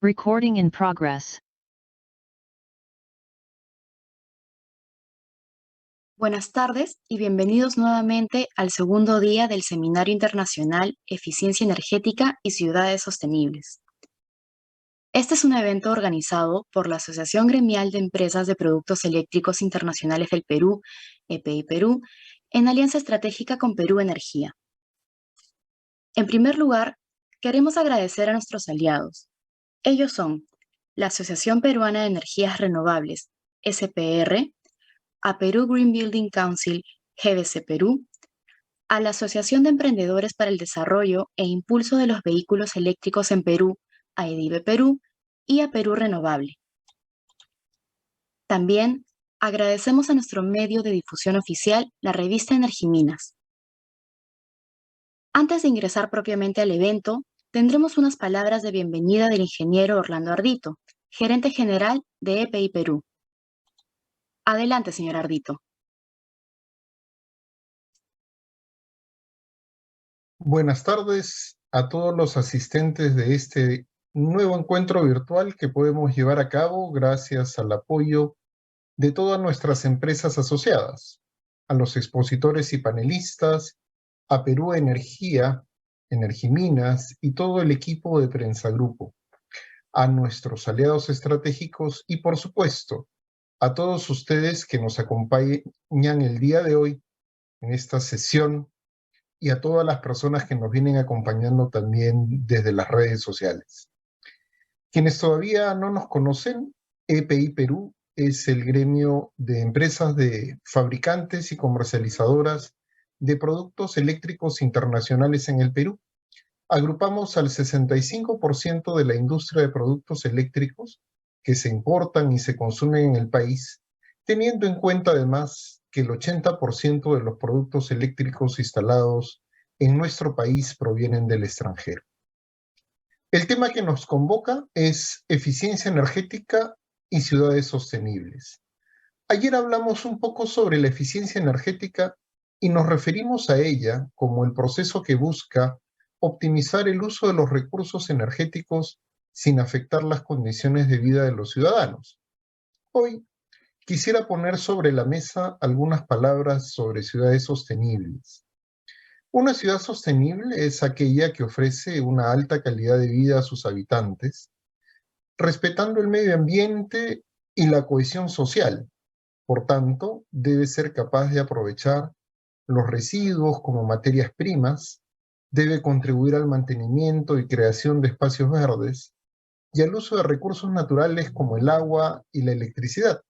Recording in progress. Buenas tardes y bienvenidos nuevamente al segundo día del Seminario Internacional Eficiencia Energética y Ciudades Sostenibles. Este es un evento organizado por la Asociación Gremial de Empresas de Productos Eléctricos Internacionales del Perú, EPI Perú, en alianza estratégica con Perú Energía. En primer lugar, queremos agradecer a nuestros aliados. Ellos son la Asociación Peruana de Energías Renovables, SPR, a Perú Green Building Council, GBC Perú, a la Asociación de Emprendedores para el Desarrollo e Impulso de los Vehículos Eléctricos en Perú, AEDIVE Perú, y a Perú Renovable. También agradecemos a nuestro medio de difusión oficial, la revista Energiminas. Antes de ingresar propiamente al evento, tendremos unas palabras de bienvenida del ingeniero Orlando Ardito, gerente general de EPI Perú. Adelante, señor Ardito. Buenas tardes a todos los asistentes de este nuevo encuentro virtual que podemos llevar a cabo gracias al apoyo de todas nuestras empresas asociadas, a los expositores y panelistas, a Perú Energía, Energiminas y todo el equipo de Prensa Grupo, a nuestros aliados estratégicos y, por supuesto, a todos ustedes que nos acompañan el día de hoy en esta sesión y a todas las personas que nos vienen acompañando también desde las redes sociales. Quienes todavía no nos conocen, EPI Perú es el gremio de empresas de fabricantes y comercializadoras de productos eléctricos internacionales en el Perú. Agrupamos al 65% de la industria de productos eléctricos que se importan y se consumen en el país, teniendo en cuenta además que el 80% de los productos eléctricos instalados en nuestro país provienen del extranjero. El tema que nos convoca es eficiencia energética y ciudades sostenibles. Ayer hablamos un poco sobre la eficiencia energética y nos referimos a ella como el proceso que busca optimizar el uso de los recursos energéticos sin afectar las condiciones de vida de los ciudadanos. Hoy quisiera poner sobre la mesa algunas palabras sobre ciudades sostenibles. Una ciudad sostenible es aquella que ofrece una alta calidad de vida a sus habitantes, respetando el medio ambiente y la cohesión social. Por tanto, debe ser capaz de aprovechar los residuos como materias primas, debe contribuir al mantenimiento y creación de espacios verdes y al uso de recursos naturales como el agua y la electricidad.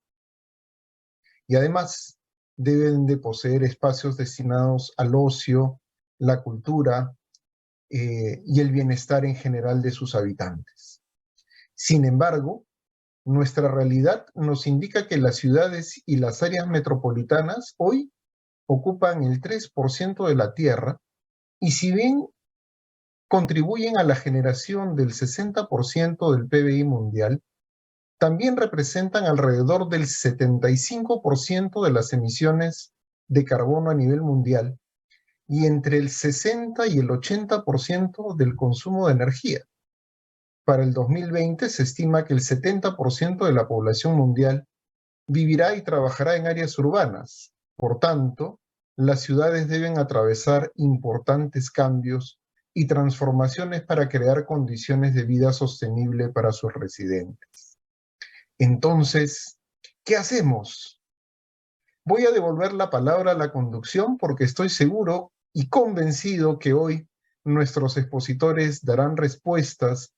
Y además, deben de poseer espacios destinados al ocio, la cultura y el bienestar en general de sus habitantes. Sin embargo, nuestra realidad nos indica que las ciudades y las áreas metropolitanas hoy ocupan el 3% de la tierra y si bien contribuyen a la generación del 60% del PBI mundial, también representan alrededor del 75% de las emisiones de carbono a nivel mundial y entre el 60 y el 80% del consumo de energía. Para el 2020 se estima que el 70% de la población mundial vivirá y trabajará en áreas urbanas. Por tanto, las ciudades deben atravesar importantes cambios y transformaciones para crear condiciones de vida sostenible para sus residentes. Entonces, ¿qué hacemos? Voy a devolver la palabra a la conducción porque estoy seguro y convencido que hoy nuestros expositores darán respuestas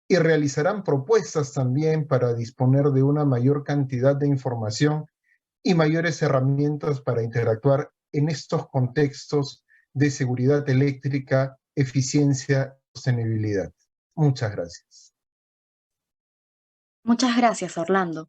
y realizarán propuestas también para disponer de una mayor cantidad de información y mayores herramientas para interactuar en estos contextos de seguridad eléctrica, eficiencia y sostenibilidad. Muchas gracias. Muchas gracias, Orlando.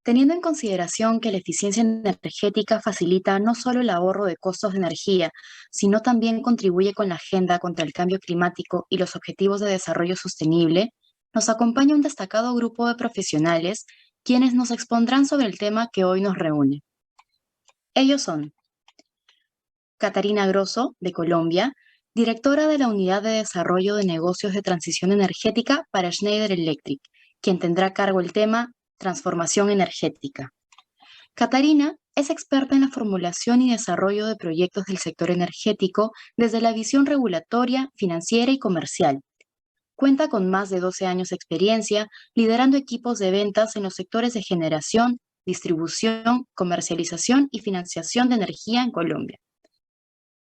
Teniendo en consideración que la eficiencia energética facilita no solo el ahorro de costos de energía, sino también contribuye con la agenda contra el cambio climático y los objetivos de desarrollo sostenible, nos acompaña un destacado grupo de profesionales quienes nos expondrán sobre el tema que hoy nos reúne. Ellos son Catarina Grosso, de Colombia, directora de la Unidad de Desarrollo de Negocios de Transición Energética para Schneider Electric, quien tendrá a cargo el tema Transformación Energética. Catarina es experta en la formulación y desarrollo de proyectos del sector energético desde la visión regulatoria, financiera y comercial. Cuenta con más de 12 años de experiencia liderando equipos de ventas en los sectores de generación, distribución, comercialización y financiación de energía en Colombia.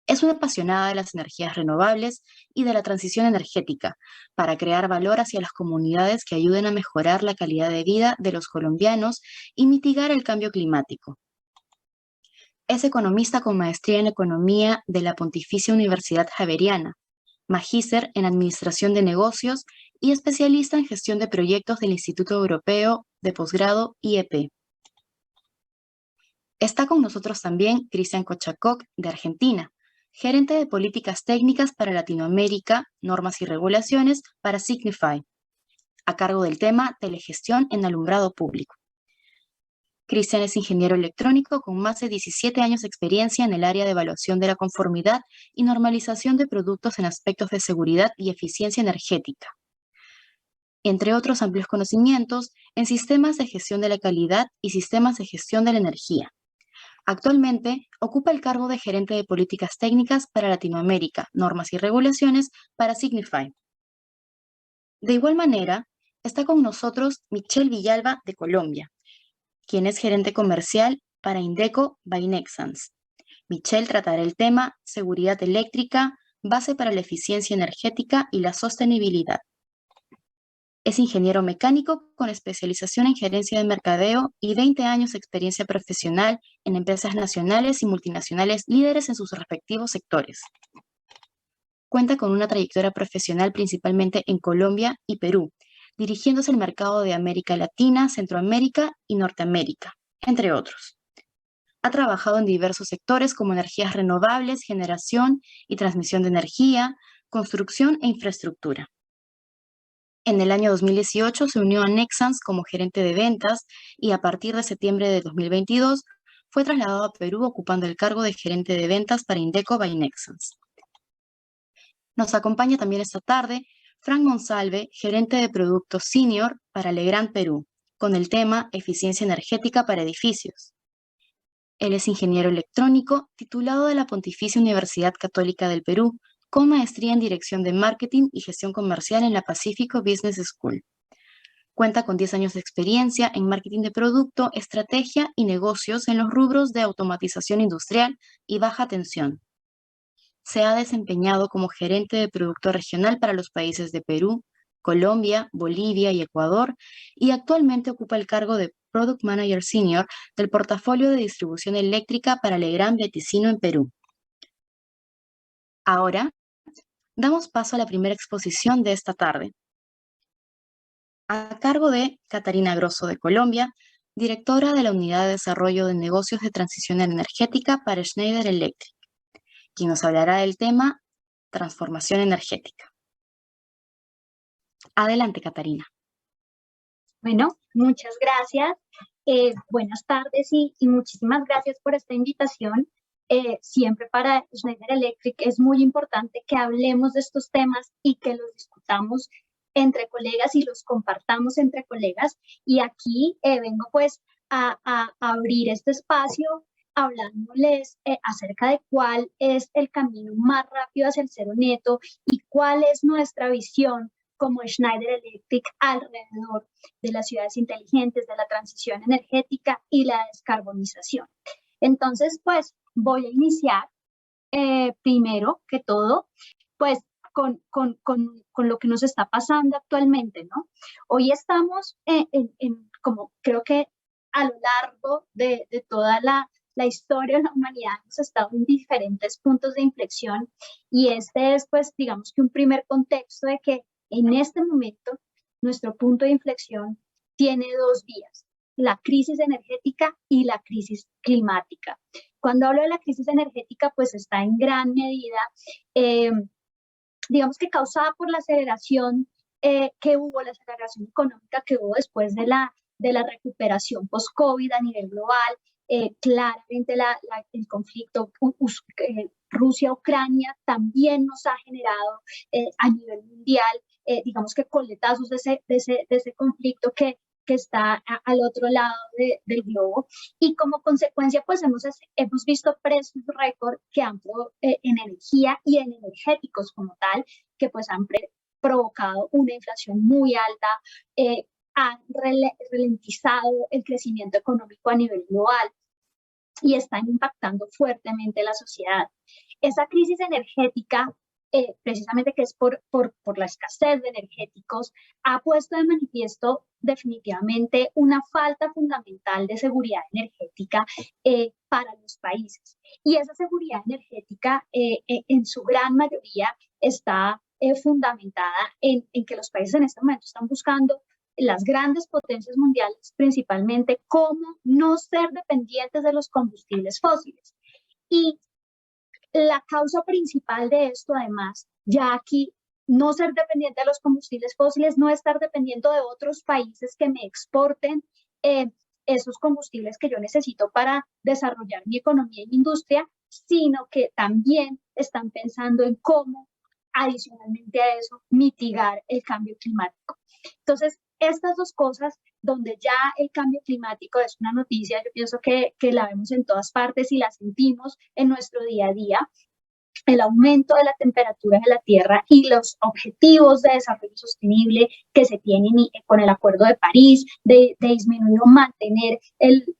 Es una apasionada de las energías renovables y de la transición energética para crear valor hacia las comunidades que ayuden a mejorar la calidad de vida de los colombianos y mitigar el cambio climático. Es economista con maestría en Economía de la Pontificia Universidad Javeriana, magíster en Administración de Negocios y especialista en Gestión de Proyectos del Instituto Europeo de Posgrado IEP. Está con nosotros también Cristian Cochacoc, de Argentina, gerente de Políticas Técnicas para Latinoamérica, Normas y Regulaciones para Signify, a cargo del tema Telegestión en Alumbrado Público. Cristian es ingeniero electrónico con más de 17 años de experiencia en el área de evaluación de la conformidad y normalización de productos en aspectos de seguridad y eficiencia energética, entre otros amplios conocimientos en sistemas de gestión de la calidad y sistemas de gestión de la energía. Actualmente ocupa el cargo de gerente de políticas técnicas para Latinoamérica, normas y regulaciones para Signify. De igual manera, está con nosotros Michelle Villalba de Colombia, quien es gerente comercial para Indeco by Nexans. Michelle tratará el tema seguridad eléctrica, base para la eficiencia energética y la sostenibilidad. Es ingeniero mecánico con especialización en gerencia de mercadeo y 20 años de experiencia profesional en empresas nacionales y multinacionales líderes en sus respectivos sectores. Cuenta con una trayectoria profesional principalmente en Colombia y Perú, dirigiéndose al mercado de América Latina, Centroamérica y Norteamérica, entre otros. Ha trabajado en diversos sectores como energías renovables, generación y transmisión de energía, construcción e infraestructura. En el año 2018 se unió a Nexans como gerente de ventas y a partir de septiembre de 2022 fue trasladado a Perú ocupando el cargo de gerente de ventas para Indeco by Nexans. Nos acompaña también esta tarde Frank Monsalve, gerente de productos senior para Legrand Perú, con el tema Eficiencia energética para edificios. Él es ingeniero electrónico, titulado de la Pontificia Universidad Católica del Perú, con maestría en Dirección de Marketing y Gestión Comercial en la Pacífico Business School. Cuenta con 10 años de experiencia en marketing de producto, estrategia y negocios en los rubros de automatización industrial y baja tensión. Se ha desempeñado como gerente de producto regional para los países de Perú, Colombia, Bolivia y Ecuador, y actualmente ocupa el cargo de Product Manager Senior del portafolio de distribución eléctrica para Legrand Beticino en Perú. Ahora, damos paso a la primera exposición de esta tarde, a cargo de Catarina Grosso de Colombia, directora de la Unidad de Desarrollo de Negocios de Transición Energética para Schneider Electric, quien nos hablará del tema transformación energética. Adelante, Catarina. Bueno, muchas gracias. Buenas tardes y muchísimas gracias por esta invitación. Siempre para Schneider Electric es muy importante que hablemos de estos temas y que los discutamos entre colegas y los compartamos entre colegas. Y aquí vengo pues a abrir este espacio hablándoles acerca de cuál es el camino más rápido hacia el cero neto y cuál es nuestra visión como Schneider Electric alrededor de las ciudades inteligentes, de la transición energética y la descarbonización. Entonces, pues voy a iniciar primero que todo, pues con lo que nos está pasando actualmente, ¿no? Hoy estamos como creo que a lo largo de toda la historia de la humanidad hemos estado en diferentes puntos de inflexión y este es, pues, digamos que un primer contexto de que en este momento nuestro punto de inflexión tiene dos vías, la crisis energética y la crisis climática. Cuando hablo de la crisis energética, pues está en gran medida, digamos que causada por la aceleración que hubo, la aceleración económica que hubo después de la recuperación post-COVID a nivel global. Claramente el conflicto Rusia-Ucrania también nos ha generado a nivel mundial, digamos que coletazos de ese conflicto que está al otro lado del globo, y como consecuencia pues hemos visto precios récord que han en energía y en energéticos como tal, que pues han provocado una inflación muy alta, han ralentizado el crecimiento económico a nivel global y están impactando fuertemente la sociedad. Esa crisis energética, precisamente que es por la escasez de energéticos, ha puesto de manifiesto definitivamente una falta fundamental de seguridad energética para los países. Y esa seguridad energética en su gran mayoría está fundamentada en que los países en este momento están buscando, las grandes potencias mundiales principalmente, cómo no ser dependientes de los combustibles fósiles. Y la causa principal de esto, además, ya aquí, no ser dependiente de los combustibles fósiles, no estar dependiendo de otros países que me exporten esos combustibles que yo necesito para desarrollar mi economía y mi industria, sino que también están pensando en cómo, adicionalmente a eso, mitigar el cambio climático. Entonces, estas dos cosas, donde ya el cambio climático es una noticia, yo pienso que la vemos en todas partes y la sentimos en nuestro día a día, el aumento de la temperatura de la Tierra y los objetivos de desarrollo sostenible que se tienen con el Acuerdo de París de disminuir o mantener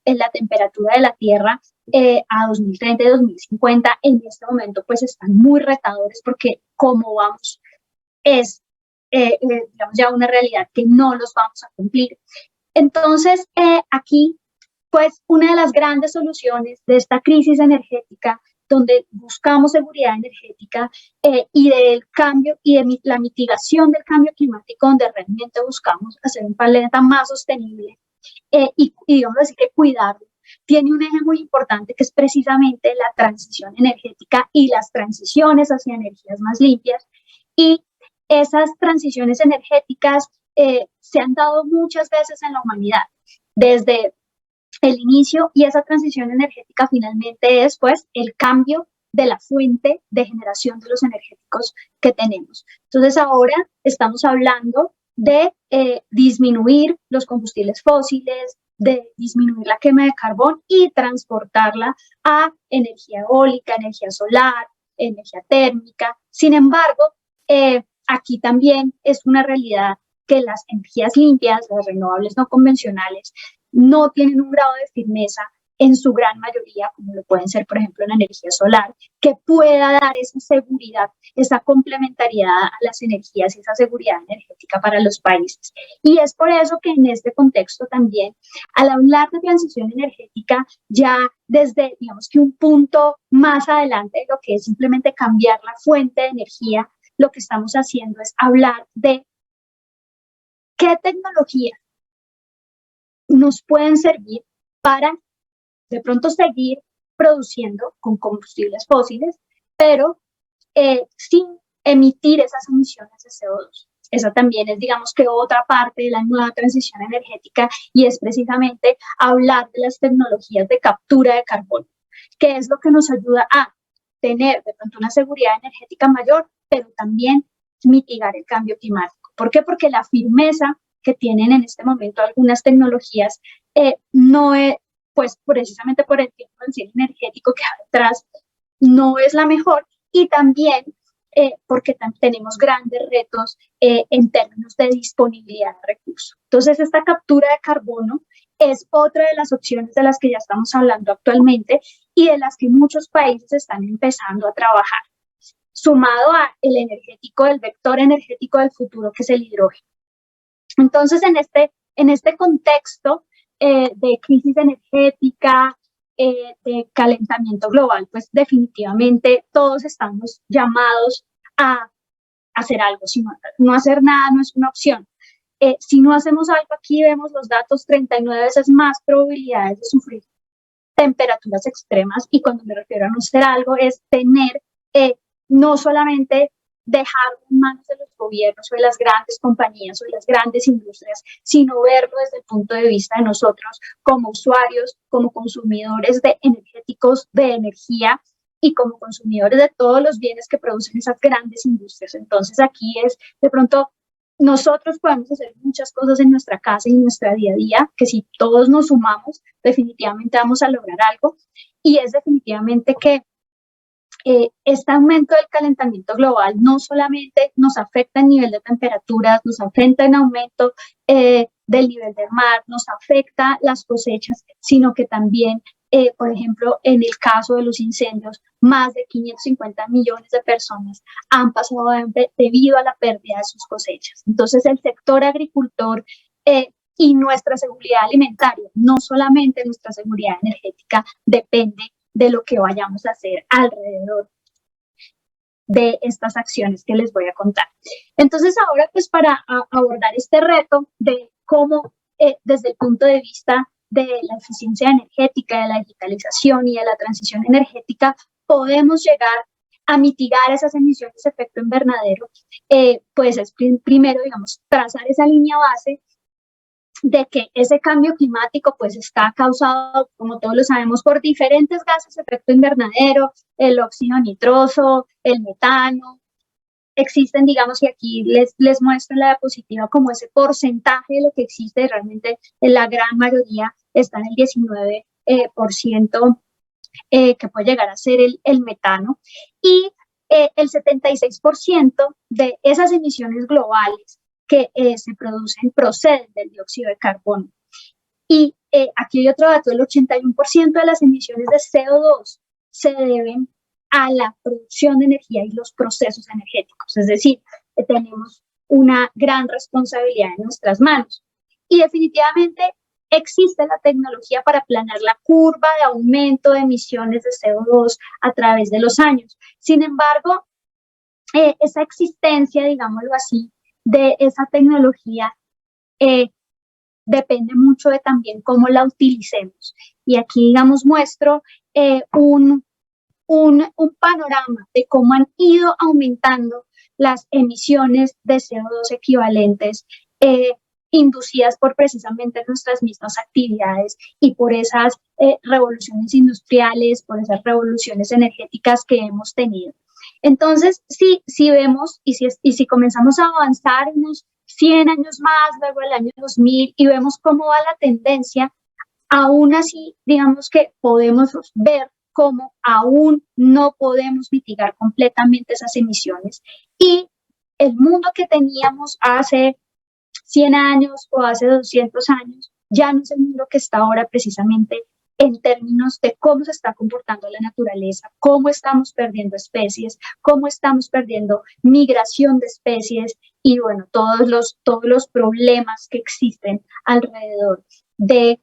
la temperatura de la Tierra a 2030 y 2050, en este momento pues están muy retadores porque como vamos es digamos ya una realidad que no los vamos a cumplir. Entonces aquí pues una de las grandes soluciones de esta crisis energética, donde buscamos seguridad energética y del cambio y de la mitigación del cambio climático, donde realmente buscamos hacer un planeta más sostenible y digamos así que cuidarlo, tiene un eje muy importante que es precisamente la transición energética y las transiciones hacia energías más limpias. Y esas transiciones energéticas se han dado muchas veces en la humanidad, desde el inicio, y esa transición energética finalmente es pues el cambio de la fuente de generación de los energéticos que tenemos. Entonces ahora estamos hablando de disminuir los combustibles fósiles, de disminuir la quema de carbón y transportarla a energía eólica, energía solar, energía térmica. Sin embargo, aquí también es una realidad que las energías limpias, las renovables no convencionales, no tienen un grado de firmeza en su gran mayoría, como lo pueden ser, por ejemplo, la energía solar, que pueda dar esa seguridad, esa complementariedad a las energías y esa seguridad energética para los países. Y es por eso que en este contexto también, al hablar de transición energética, ya desde, digamos que un punto más adelante de lo que es simplemente cambiar la fuente de energía, lo que estamos haciendo es hablar de qué tecnologías nos pueden servir para de pronto seguir produciendo con combustibles fósiles, pero sin emitir esas emisiones de CO2. Esa también es, digamos que otra parte de la nueva transición energética, y es precisamente hablar de las tecnologías de captura de carbono, que es lo que nos ayuda a tener de pronto una seguridad energética mayor, pero también mitigar el cambio climático. ¿Por qué? Porque la firmeza que tienen en este momento algunas tecnologías no es, pues precisamente por el tiempo energético que hay detrás, no es la mejor, y también porque tenemos grandes retos en términos de disponibilidad de recursos. Entonces, esta captura de carbono es otra de las opciones de las que ya estamos hablando actualmente y de las que muchos países están empezando a trabajar, sumado a el energético, el vector energético del futuro, que es el hidrógeno. Entonces, en este contexto de crisis energética, de calentamiento global, pues definitivamente todos estamos llamados a hacer algo. Si no hacer nada no es una opción. Si no hacemos algo, aquí vemos los datos: 39 veces más probabilidades de sufrir temperaturas extremas, y cuando me refiero a no hacer algo es tener no solamente dejar en manos de los gobiernos o de las grandes compañías o de las grandes industrias, sino verlo desde el punto de vista de nosotros como usuarios, como consumidores de energéticos, de energía, y como consumidores de todos los bienes que producen esas grandes industrias. Entonces aquí es, de pronto, nosotros podemos hacer muchas cosas en nuestra casa y en nuestra día a día, que si todos nos sumamos, definitivamente vamos a lograr algo, y es definitivamente que este aumento del calentamiento global no solamente nos afecta en nivel de temperaturas, nos afecta en aumento del nivel del mar, nos afecta las cosechas, sino que también, por ejemplo, en el caso de los incendios, más de 550 millones de personas han pasado debido a la pérdida de sus cosechas. Entonces, el sector agricultor y nuestra seguridad alimentaria, no solamente nuestra seguridad energética, depende de lo que vayamos a hacer alrededor de estas acciones que les voy a contar. Entonces ahora, pues para abordar este reto de cómo desde el punto de vista de la eficiencia energética, de la digitalización y de la transición energética podemos llegar a mitigar esas emisiones de efecto invernadero, pues es primero, digamos, trazar esa línea base de que ese cambio climático pues está causado, como todos lo sabemos, por diferentes gases de efecto invernadero, el óxido nitroso, el metano. Existen, digamos, y aquí les muestro en la diapositiva como ese porcentaje de lo que existe, realmente la gran mayoría está en el 19%, que puede llegar a ser el metano, y el 76% de esas emisiones globales que se producen proceden del dióxido de carbono. Y aquí hay otro dato: el 81% de las emisiones de CO2 se deben a la producción de energía y los procesos energéticos. Es decir, tenemos una gran responsabilidad en nuestras manos. Y definitivamente existe la tecnología para aplanar la curva de aumento de emisiones de CO2 a través de los años. Sin embargo, esa existencia, digámoslo así, de esa tecnología depende mucho de también cómo la utilicemos. Y aquí, digamos, muestro un panorama de cómo han ido aumentando las emisiones de CO2 equivalentes inducidas por precisamente nuestras mismas actividades y por esas revoluciones industriales, por esas revoluciones energéticas que hemos tenido. Entonces, si vemos y si comenzamos a avanzar unos 100 años más, luego el año 2000, y vemos cómo va la tendencia, aún así, digamos que podemos ver cómo aún no podemos mitigar completamente esas emisiones. Y el mundo que teníamos hace 100 años o hace 200 años ya no es el mundo que está ahora precisamente en términos de cómo se está comportando la naturaleza, cómo estamos perdiendo especies, cómo estamos perdiendo migración de especies y bueno, todos los problemas que existen alrededor de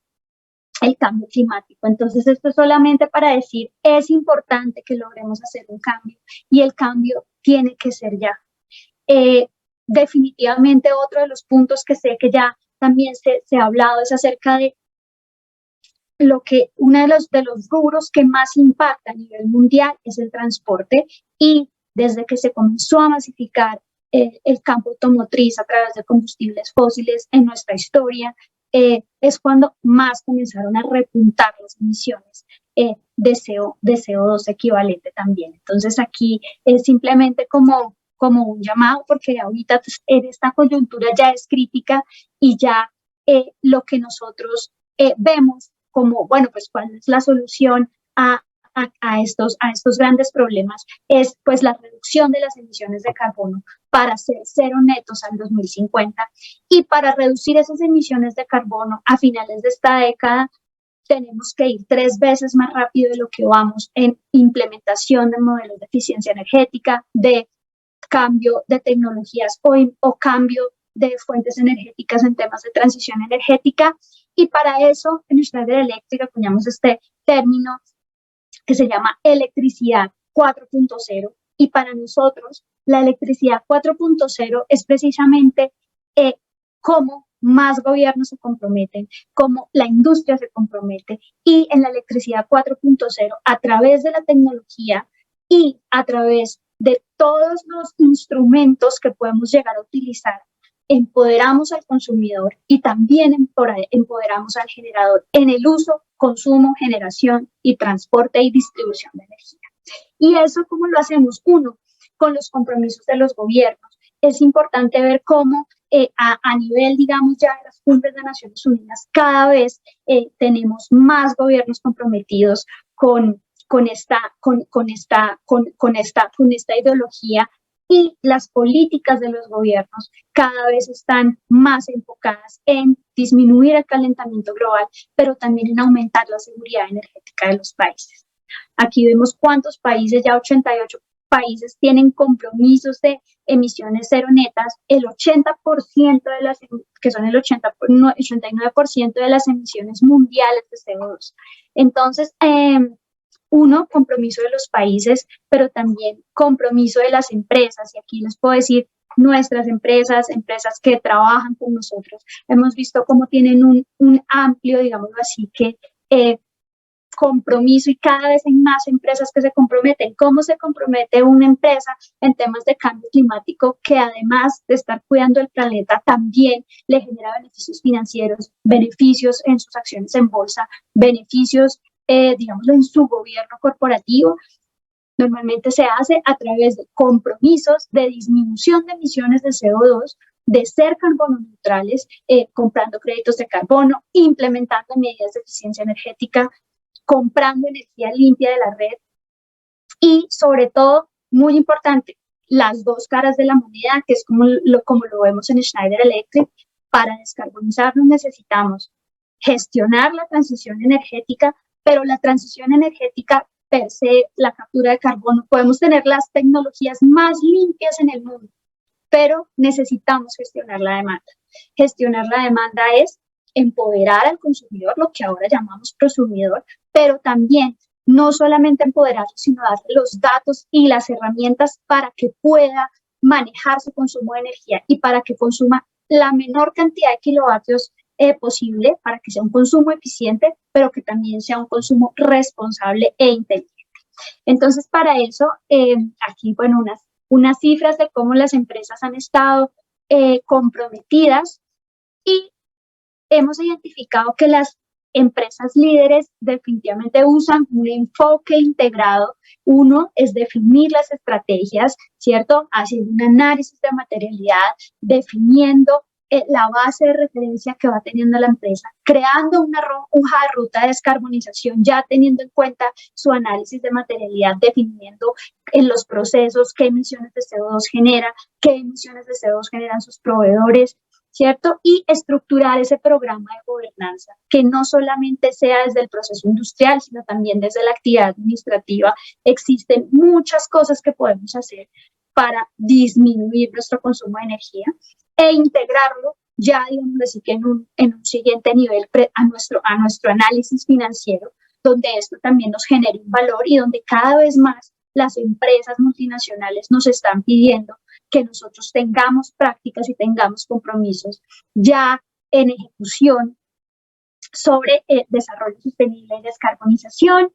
el cambio climático. Entonces, esto es solamente para decir, es importante que logremos hacer un cambio y el cambio tiene que ser ya. Definitivamente otro de los puntos que sé que ya también se ha hablado es acerca de lo que uno de los rubros que más impacta a nivel mundial es el transporte, y desde que se comenzó a masificar el campo automotriz a través de combustibles fósiles en nuestra historia, es cuando más comenzaron a repuntar las emisiones de CO2 equivalente también. Entonces aquí es simplemente como un llamado, porque ahorita en esta coyuntura ya es crítica y ya lo que nosotros vemos como, bueno, pues cuál es la solución a estos grandes problemas, es pues la reducción de las emisiones de carbono para ser cero netos al 2050, y para reducir esas emisiones de carbono a finales de esta década tenemos que ir 3 veces más rápido de lo que vamos en implementación de modelos de eficiencia energética, de cambio de tecnologías o cambio de fuentes energéticas en temas de transición energética. Y para eso en Schneider Electric acuñamos este término que se llama electricidad 4.0, y para nosotros la electricidad 4.0 es precisamente cómo más gobiernos se comprometen, cómo la industria se compromete, y en la electricidad 4.0 a través de la tecnología y a través de todos los instrumentos que podemos llegar a utilizar, empoderamos al consumidor y también empoderamos al generador en el uso, consumo, generación y transporte y distribución de energía. ¿Y eso cómo lo hacemos? Uno, con los compromisos de los gobiernos. Es importante ver cómo a nivel, digamos, ya de las cumbres de Naciones Unidas, cada vez tenemos más gobiernos comprometidos con esta ideología, y las políticas de los gobiernos cada vez están más enfocadas en disminuir el calentamiento global, pero también en aumentar la seguridad energética de los países. Aquí vemos cuántos países, ya 88 países, tienen compromisos de emisiones cero netas, el 80% de las, que son el 89% de las emisiones mundiales de CO2. Entonces, uno, compromiso de los países, pero también compromiso de las empresas. Y aquí les puedo decir, nuestras empresas que trabajan con nosotros, hemos visto cómo tienen un amplio, digámoslo así, que compromiso, y cada vez hay más empresas que se comprometen. ¿Cómo se compromete una empresa en temas de cambio climático, que además de estar cuidando el planeta, también le genera beneficios financieros, beneficios en sus acciones en bolsa, beneficios digámoslo, en su gobierno corporativo? Normalmente se hace a través de compromisos de disminución de emisiones de CO2, de ser carbono neutrales, comprando créditos de carbono, implementando medidas de eficiencia energética, comprando energía limpia de la red, y sobre todo, muy importante, las dos caras de la moneda, que es como lo vemos en Schneider Electric. Para descarbonizarnos necesitamos gestionar la transición energética, pero la transición energética per se, la captura de carbono, podemos tener las tecnologías más limpias en el mundo, pero necesitamos gestionar la demanda. Gestionar la demanda es empoderar al consumidor, lo que ahora llamamos prosumidor, pero también no solamente empoderarlo, sino darle los datos y las herramientas para que pueda manejar su consumo de energía y para que consuma la menor cantidad de kilovatios posible, para que sea un consumo eficiente, pero que también sea un consumo responsable e inteligente. Entonces, para eso, aquí, bueno, unas cifras de cómo las empresas han estado comprometidas y hemos identificado que las empresas líderes definitivamente usan un enfoque integrado. Uno es definir las estrategias, ¿cierto? Haciendo un análisis de materialidad, definiendo la base de referencia que va teniendo la empresa, creando una hoja de ruta de descarbonización, ya teniendo en cuenta su análisis de materialidad, definiendo en los procesos qué emisiones de CO2 genera, qué emisiones de CO2 generan sus proveedores, ¿cierto? Y estructurar ese programa de gobernanza, que no solamente sea desde el proceso industrial, sino también desde la actividad administrativa. Existen muchas cosas que podemos hacer para disminuir nuestro consumo de energía e integrarlo ya, digamos así, que en un siguiente nivel a nuestro análisis financiero, donde esto también nos genere un valor y donde cada vez más las empresas multinacionales nos están pidiendo que nosotros tengamos prácticas y tengamos compromisos ya en ejecución sobre desarrollo sostenible y descarbonización.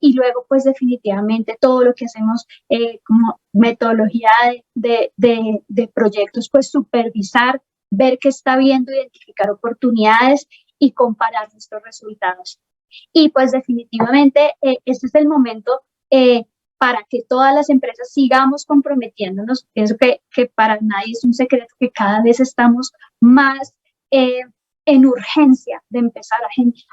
Y luego, pues definitivamente todo lo que hacemos como metodología de proyectos, pues supervisar, ver qué está viendo, identificar oportunidades y comparar nuestros resultados. Y pues definitivamente este es el momento para que todas las empresas sigamos comprometiéndonos. Pienso que para nadie es un secreto que cada vez estamos más en urgencia de empezar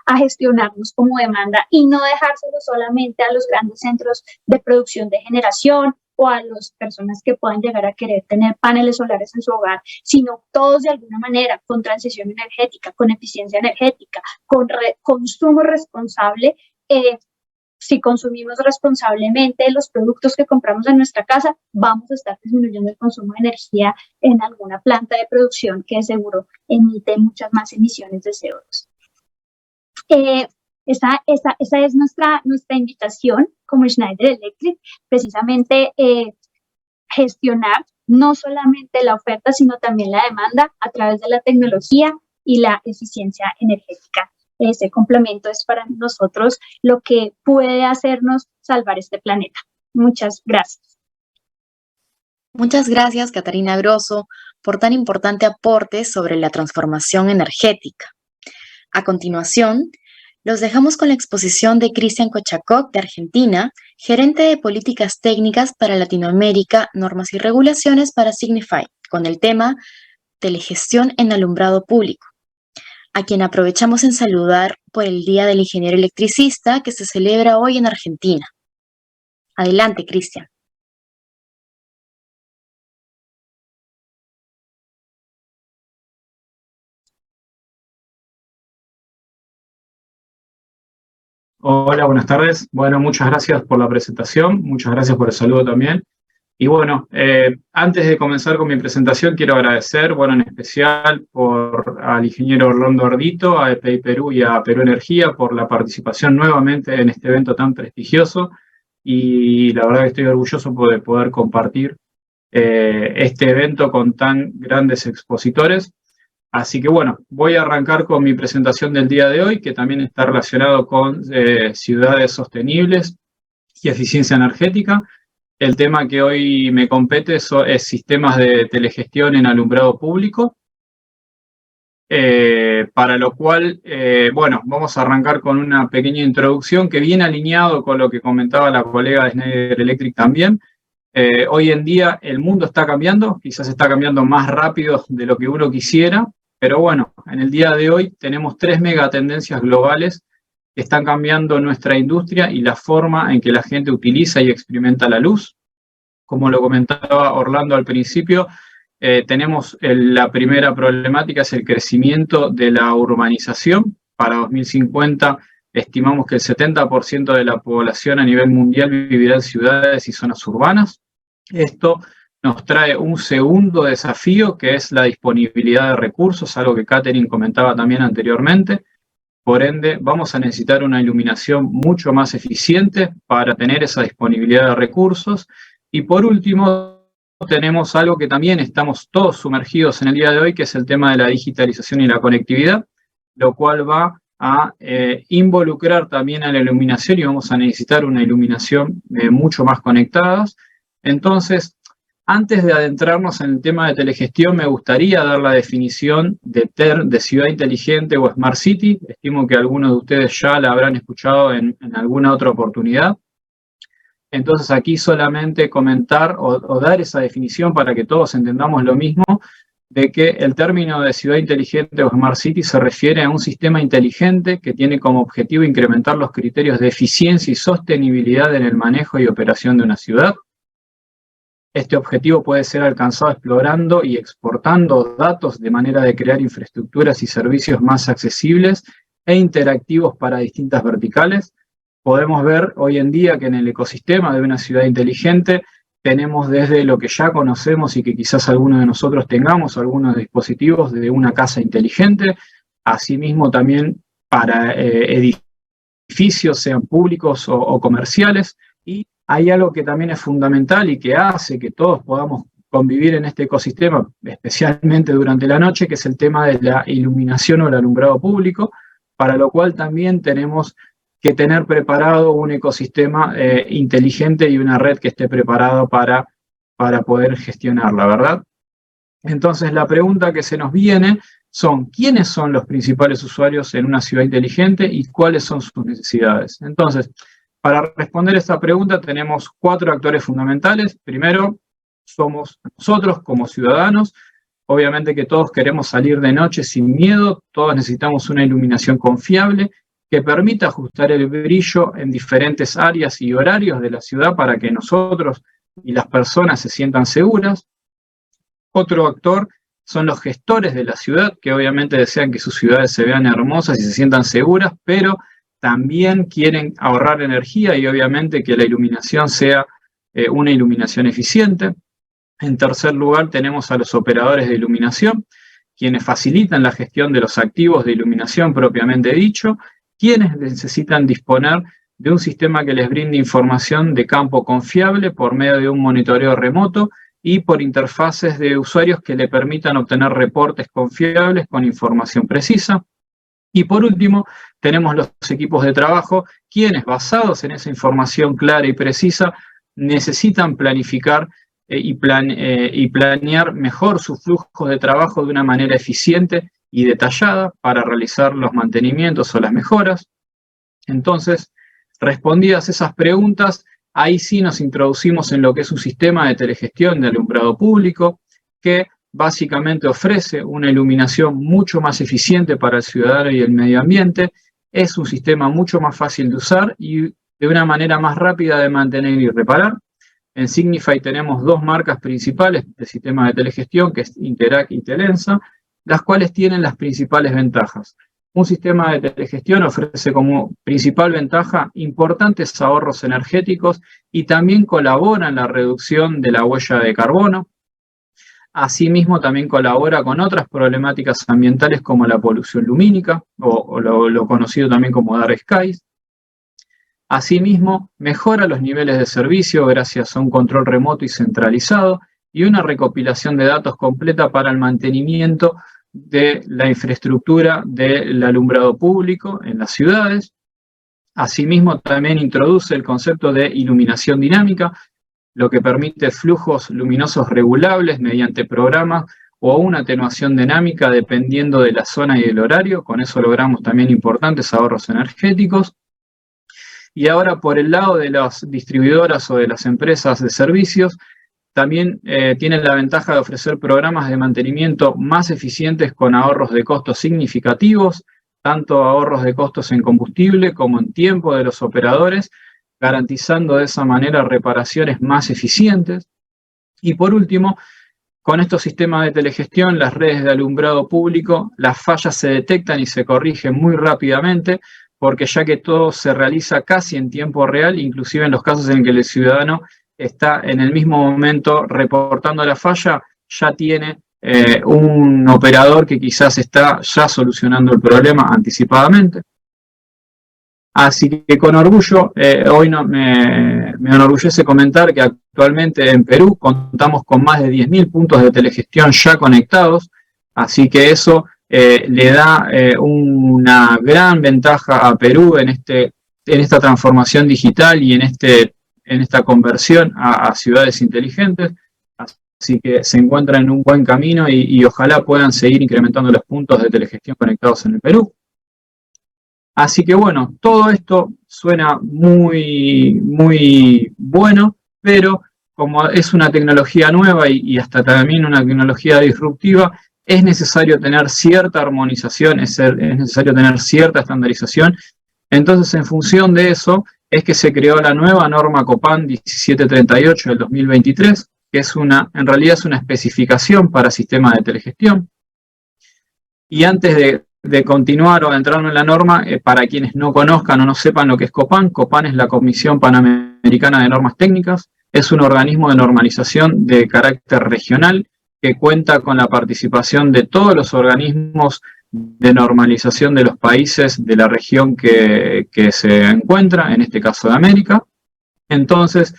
a gestionarnos como demanda y no dejárselo solamente a los grandes centros de producción de generación o a las personas que puedan llegar a querer tener paneles solares en su hogar, sino todos de alguna manera con transición energética, con eficiencia energética, con consumo responsable. Si consumimos responsablemente los productos que compramos en nuestra casa, vamos a estar disminuyendo el consumo de energía en alguna planta de producción que seguro emite muchas más emisiones de CO2. Esa es nuestra invitación como Schneider Electric, precisamente gestionar no solamente la oferta, sino también la demanda a través de la tecnología y la eficiencia energética. Ese complemento es para nosotros lo que puede hacernos salvar este planeta. Muchas gracias. Muchas gracias, Catarina Grosso, por tan importante aporte sobre la transformación energética. A continuación, los dejamos con la exposición de Cristian Cochacoc, de Argentina, gerente de políticas técnicas para Latinoamérica, normas y regulaciones para Signify, con el tema Telegestión en alumbrado público, a quien aprovechamos en saludar por el Día del Ingeniero Electricista que se celebra hoy en Argentina. Adelante, Cristian. Hola, buenas tardes. Bueno, muchas gracias por la presentación, muchas gracias por el saludo también. Y bueno, antes de comenzar con mi presentación, quiero agradecer, bueno, en especial al ingeniero Orlando Ardito, a EPI Perú y a Perú Energía por la participación nuevamente en este evento tan prestigioso. Y la verdad que estoy orgulloso de poder compartir este evento con tan grandes expositores. Así que bueno, voy a arrancar con mi presentación del día de hoy, que también está relacionado con ciudades sostenibles y eficiencia energética. El tema que hoy me compete es sistemas de telegestión en alumbrado público, para lo cual, bueno, vamos a arrancar con una pequeña introducción que viene alineado con lo que comentaba la colega de Schneider Electric también. Hoy en día el mundo está cambiando, quizás está cambiando más rápido de lo que uno quisiera, pero bueno, en el día de hoy tenemos 3 megatendencias globales que están cambiando nuestra industria y la forma en que la gente utiliza y experimenta la luz. Como lo comentaba Orlando al principio, tenemos la primera problemática, es el crecimiento de la urbanización. Para 2050 estimamos que el 70% de la población a nivel mundial vivirá en ciudades y zonas urbanas. Esto nos trae un segundo desafío, que es la disponibilidad de recursos, algo que Catherine comentaba también anteriormente. Por ende, vamos a necesitar una iluminación mucho más eficiente para tener esa disponibilidad de recursos. Y por último, tenemos algo que también estamos todos sumergidos en el día de hoy, que es el tema de la digitalización y la conectividad, lo cual va a involucrar también a la iluminación y vamos a necesitar una iluminación mucho más conectada. Entonces, Antes de adentrarnos en el tema de telegestión, me gustaría dar la definición de TER, de ciudad inteligente o Smart City. Estimo que algunos de ustedes ya la habrán escuchado en alguna otra oportunidad. Entonces aquí solamente comentar o dar esa definición para que todos entendamos lo mismo, de que el término de ciudad inteligente o Smart City se refiere a un sistema inteligente que tiene como objetivo incrementar los criterios de eficiencia y sostenibilidad en el manejo y operación de una ciudad. Este objetivo puede ser alcanzado explorando y exportando datos de manera de crear infraestructuras y servicios más accesibles e interactivos para distintas verticales. Podemos ver hoy en día que en el ecosistema de una ciudad inteligente tenemos desde lo que ya conocemos y que quizás algunos de nosotros tengamos, algunos dispositivos de una casa inteligente, asimismo también para edificios, sean públicos o comerciales, y hay algo que también es fundamental y que hace que todos podamos convivir en este ecosistema, especialmente durante la noche, que es el tema de la iluminación o el alumbrado público, para lo cual también tenemos que tener preparado un ecosistema inteligente y una red que esté preparada para poder gestionarla, ¿verdad? Entonces la pregunta que se nos viene son, ¿quiénes son los principales usuarios en una ciudad inteligente y cuáles son sus necesidades? Entonces, para responder esta pregunta tenemos 4 actores fundamentales. Primero, somos nosotros como ciudadanos. Obviamente que todos queremos salir de noche sin miedo, todos necesitamos una iluminación confiable que permita ajustar el brillo en diferentes áreas y horarios de la ciudad para que nosotros y las personas se sientan seguras. Otro actor son los gestores de la ciudad, que obviamente desean que sus ciudades se vean hermosas y se sientan seguras, pero también quieren ahorrar energía y obviamente que la iluminación sea una iluminación eficiente. En tercer lugar tenemos a los operadores de iluminación, quienes facilitan la gestión de los activos de iluminación propiamente dicho, quienes necesitan disponer de un sistema que les brinde información de campo confiable por medio de un monitoreo remoto y por interfaces de usuarios que le permitan obtener reportes confiables con información precisa. Y por último, tenemos los equipos de trabajo, quienes basados en esa información clara y precisa necesitan planificar y planear mejor sus flujos de trabajo de una manera eficiente y detallada para realizar los mantenimientos o las mejoras. Entonces, respondidas esas preguntas, ahí sí nos introducimos en lo que es un sistema de telegestión de alumbrado público que básicamente ofrece una iluminación mucho más eficiente para el ciudadano y el medio ambiente. Es un sistema mucho más fácil de usar y de una manera más rápida de mantener y reparar. En Signify tenemos 2 marcas principales de sistema de telegestión, que es Interact y Telensa, las cuales tienen las principales ventajas. Un sistema de telegestión ofrece como principal ventaja importantes ahorros energéticos y también colabora en la reducción de la huella de carbono. Asimismo, también colabora con otras problemáticas ambientales como la polución lumínica o lo conocido también como Dark Skies. Asimismo, mejora los niveles de servicio gracias a un control remoto y centralizado y una recopilación de datos completa para el mantenimiento de la infraestructura del alumbrado público en las ciudades. Asimismo, también introduce el concepto de iluminación dinámica, lo que permite flujos luminosos regulables mediante programas o una atenuación dinámica dependiendo de la zona y del horario. Con eso logramos también importantes ahorros energéticos. Y ahora por el lado de las distribuidoras o de las empresas de servicios, también tienen la ventaja de ofrecer programas de mantenimiento más eficientes con ahorros de costos significativos, tanto ahorros de costos en combustible como en tiempo de los operadores, garantizando de esa manera reparaciones más eficientes. Y por último, con estos sistemas de telegestión, las redes de alumbrado público, las fallas se detectan y se corrigen muy rápidamente, porque ya que todo se realiza casi en tiempo real, inclusive en los casos en que el ciudadano está en el mismo momento reportando la falla, ya tiene un operador que quizás está ya solucionando el problema anticipadamente. Así que con orgullo, hoy me enorgullece comentar que actualmente en Perú contamos con más de 10.000 puntos de telegestión ya conectados, así que eso le da una gran ventaja a Perú en esta transformación digital y en esta conversión a ciudades inteligentes. Así así que se encuentran en un buen camino y ojalá puedan seguir incrementando los puntos de telegestión conectados en el Perú. Así que bueno, todo esto suena muy, muy bueno, pero como es una tecnología nueva y hasta también una tecnología disruptiva, es necesario tener cierta armonización, es necesario tener cierta estandarización. Entonces, en función de eso, es que se creó la nueva norma COPAN 1738 del 2023, que en realidad es una especificación para sistemas de telegestión. Y antes de continuar o adentrarnos en la norma, para quienes no conozcan o no sepan lo que es COPAN, COPAN es la Comisión Panamericana de Normas Técnicas, es un organismo de normalización de carácter regional que cuenta con la participación de todos los organismos de normalización de los países de la región que se encuentra, en este caso de América. Entonces,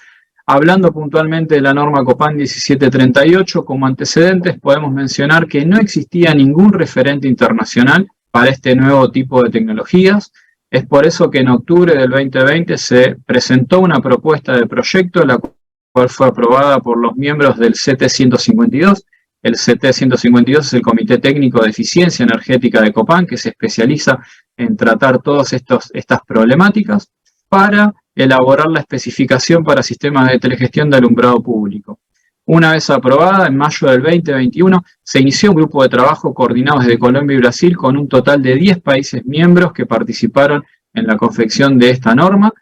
hablando puntualmente de la norma COPAN 1738, como antecedentes podemos mencionar que no existía ningún referente internacional para este nuevo tipo de tecnologías. Es por eso que en octubre del 2020 se presentó una propuesta de proyecto, la cual fue aprobada por los miembros del CT 152. El CT 152 es el Comité Técnico de Eficiencia Energética de COPAN, que se especializa en tratar todas estas problemáticas para elaborar la especificación para sistemas de telegestión de alumbrado público. Una vez aprobada, en mayo del 2021, se inició un grupo de trabajo coordinado desde Colombia y Brasil con un total de 10 países miembros que participaron en la confección de esta norma,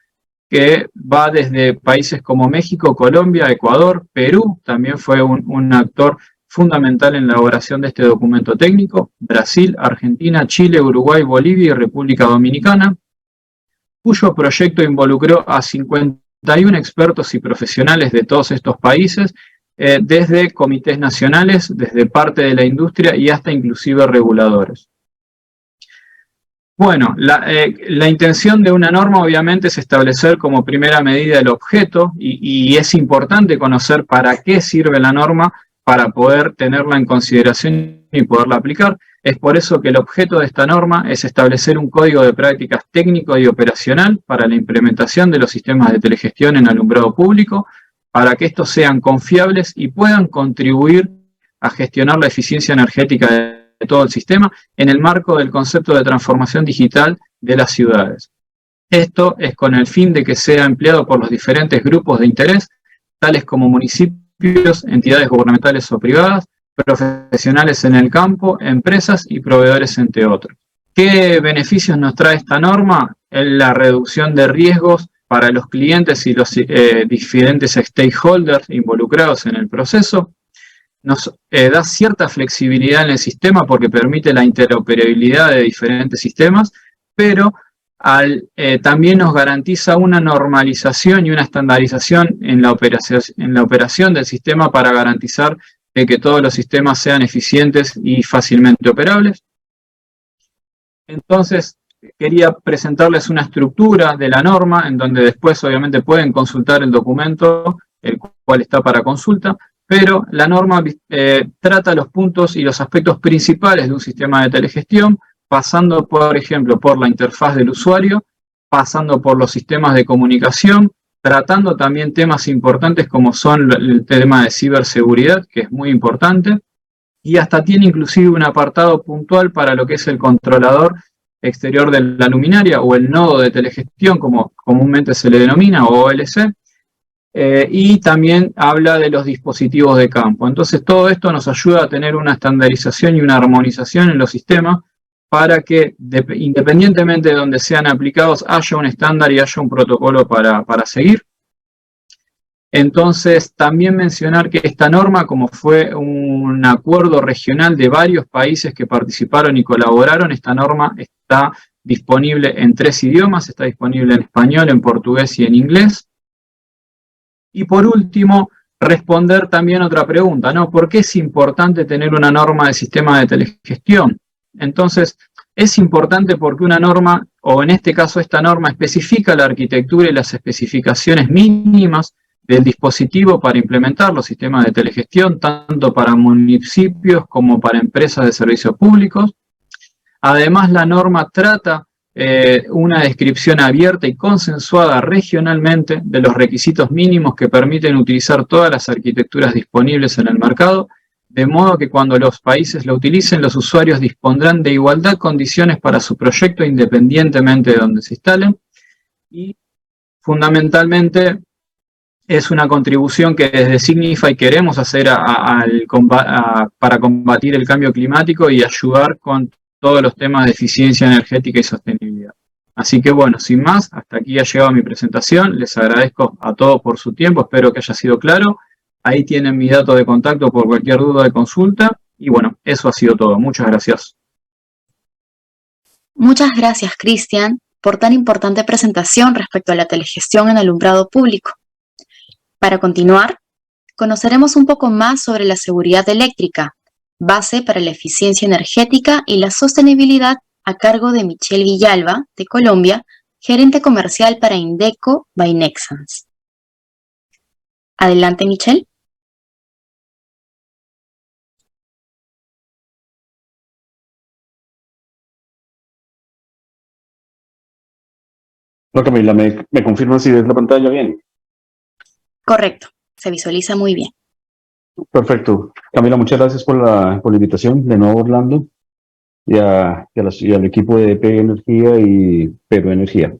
que va desde países como México, Colombia, Ecuador, Perú, también fue un actor fundamental en la elaboración de este documento técnico, Brasil, Argentina, Chile, Uruguay, Bolivia y República Dominicana, cuyo proyecto involucró a 51 expertos y profesionales de todos estos países, desde comités nacionales, desde parte de la industria y hasta inclusive reguladores. Bueno, la intención de una norma obviamente es establecer como primera medida el objeto y es importante conocer para qué sirve la norma para poder tenerla en consideración y poderla aplicar. Es por eso que el objeto de esta norma es establecer un código de prácticas técnico y operacional para la implementación de los sistemas de telegestión en alumbrado público, para que estos sean confiables y puedan contribuir a gestionar la eficiencia energética de todo el sistema en el marco del concepto de transformación digital de las ciudades. Esto es con el fin de que sea empleado por los diferentes grupos de interés, tales como municipios, entidades gubernamentales o privadas, profesionales en el campo, empresas y proveedores, entre otros. ¿Qué beneficios nos trae esta norma? La reducción de riesgos para los clientes y los diferentes stakeholders involucrados en el proceso. Nos da cierta flexibilidad en el sistema porque permite la interoperabilidad de diferentes sistemas, pero también nos garantiza una normalización y una estandarización en la operación del sistema para garantizar que todos los sistemas sean eficientes y fácilmente operables. Entonces, quería presentarles una estructura de la norma, en donde después obviamente pueden consultar el documento, el cual está para consulta, pero la norma trata los puntos y los aspectos principales de un sistema de telegestión, pasando, por ejemplo, por la interfaz del usuario, pasando por los sistemas de comunicación, tratando también temas importantes como son el tema de ciberseguridad, que es muy importante, y hasta tiene inclusive un apartado puntual para lo que es el controlador exterior de la luminaria o el nodo de telegestión, como comúnmente se le denomina, o OLC, y también habla de los dispositivos de campo. Entonces todo esto nos ayuda a tener una estandarización y una armonización en los sistemas para que, independientemente de donde sean aplicados, haya un estándar y haya un protocolo para seguir. Entonces, también mencionar que esta norma, como fue un acuerdo regional de varios países que participaron y colaboraron, esta norma está disponible en 3 idiomas, está disponible en español, en portugués y en inglés. Y por último, responder también otra pregunta, ¿no? ¿Por qué es importante tener una norma de sistema de telegestión? Entonces, es importante porque una norma, o en este caso esta norma, especifica la arquitectura y las especificaciones mínimas del dispositivo para implementar los sistemas de telegestión, tanto para municipios como para empresas de servicios públicos. Además, la norma trata una descripción abierta y consensuada regionalmente de los requisitos mínimos que permiten utilizar todas las arquitecturas disponibles en el mercado, de modo que cuando los países lo utilicen, los usuarios dispondrán de igualdad de condiciones para su proyecto independientemente de donde se instalen. Y fundamentalmente es una contribución que desde Signify queremos hacer para combatir el cambio climático y ayudar con todos los temas de eficiencia energética y sostenibilidad. Así que bueno, sin más, hasta aquí ha llegado mi presentación. Les agradezco a todos por su tiempo, espero que haya sido claro. Ahí tienen mi dato de contacto por cualquier duda de consulta. Y bueno, eso ha sido todo. Muchas gracias. Muchas gracias, Cristian, por tan importante presentación respecto a la telegestión en alumbrado público. Para continuar, conoceremos un poco más sobre la seguridad eléctrica, base para la eficiencia energética y la sostenibilidad, a cargo de Michelle Villalba, de Colombia, gerente comercial para Indeco by Nexans. Adelante, Michelle. No, Camila, ¿me confirman si ves la pantalla bien? Correcto, se visualiza muy bien. Perfecto. Camila, muchas gracias por la invitación de nuevo, Orlando, y al equipo de EP Energía y Perú Energía.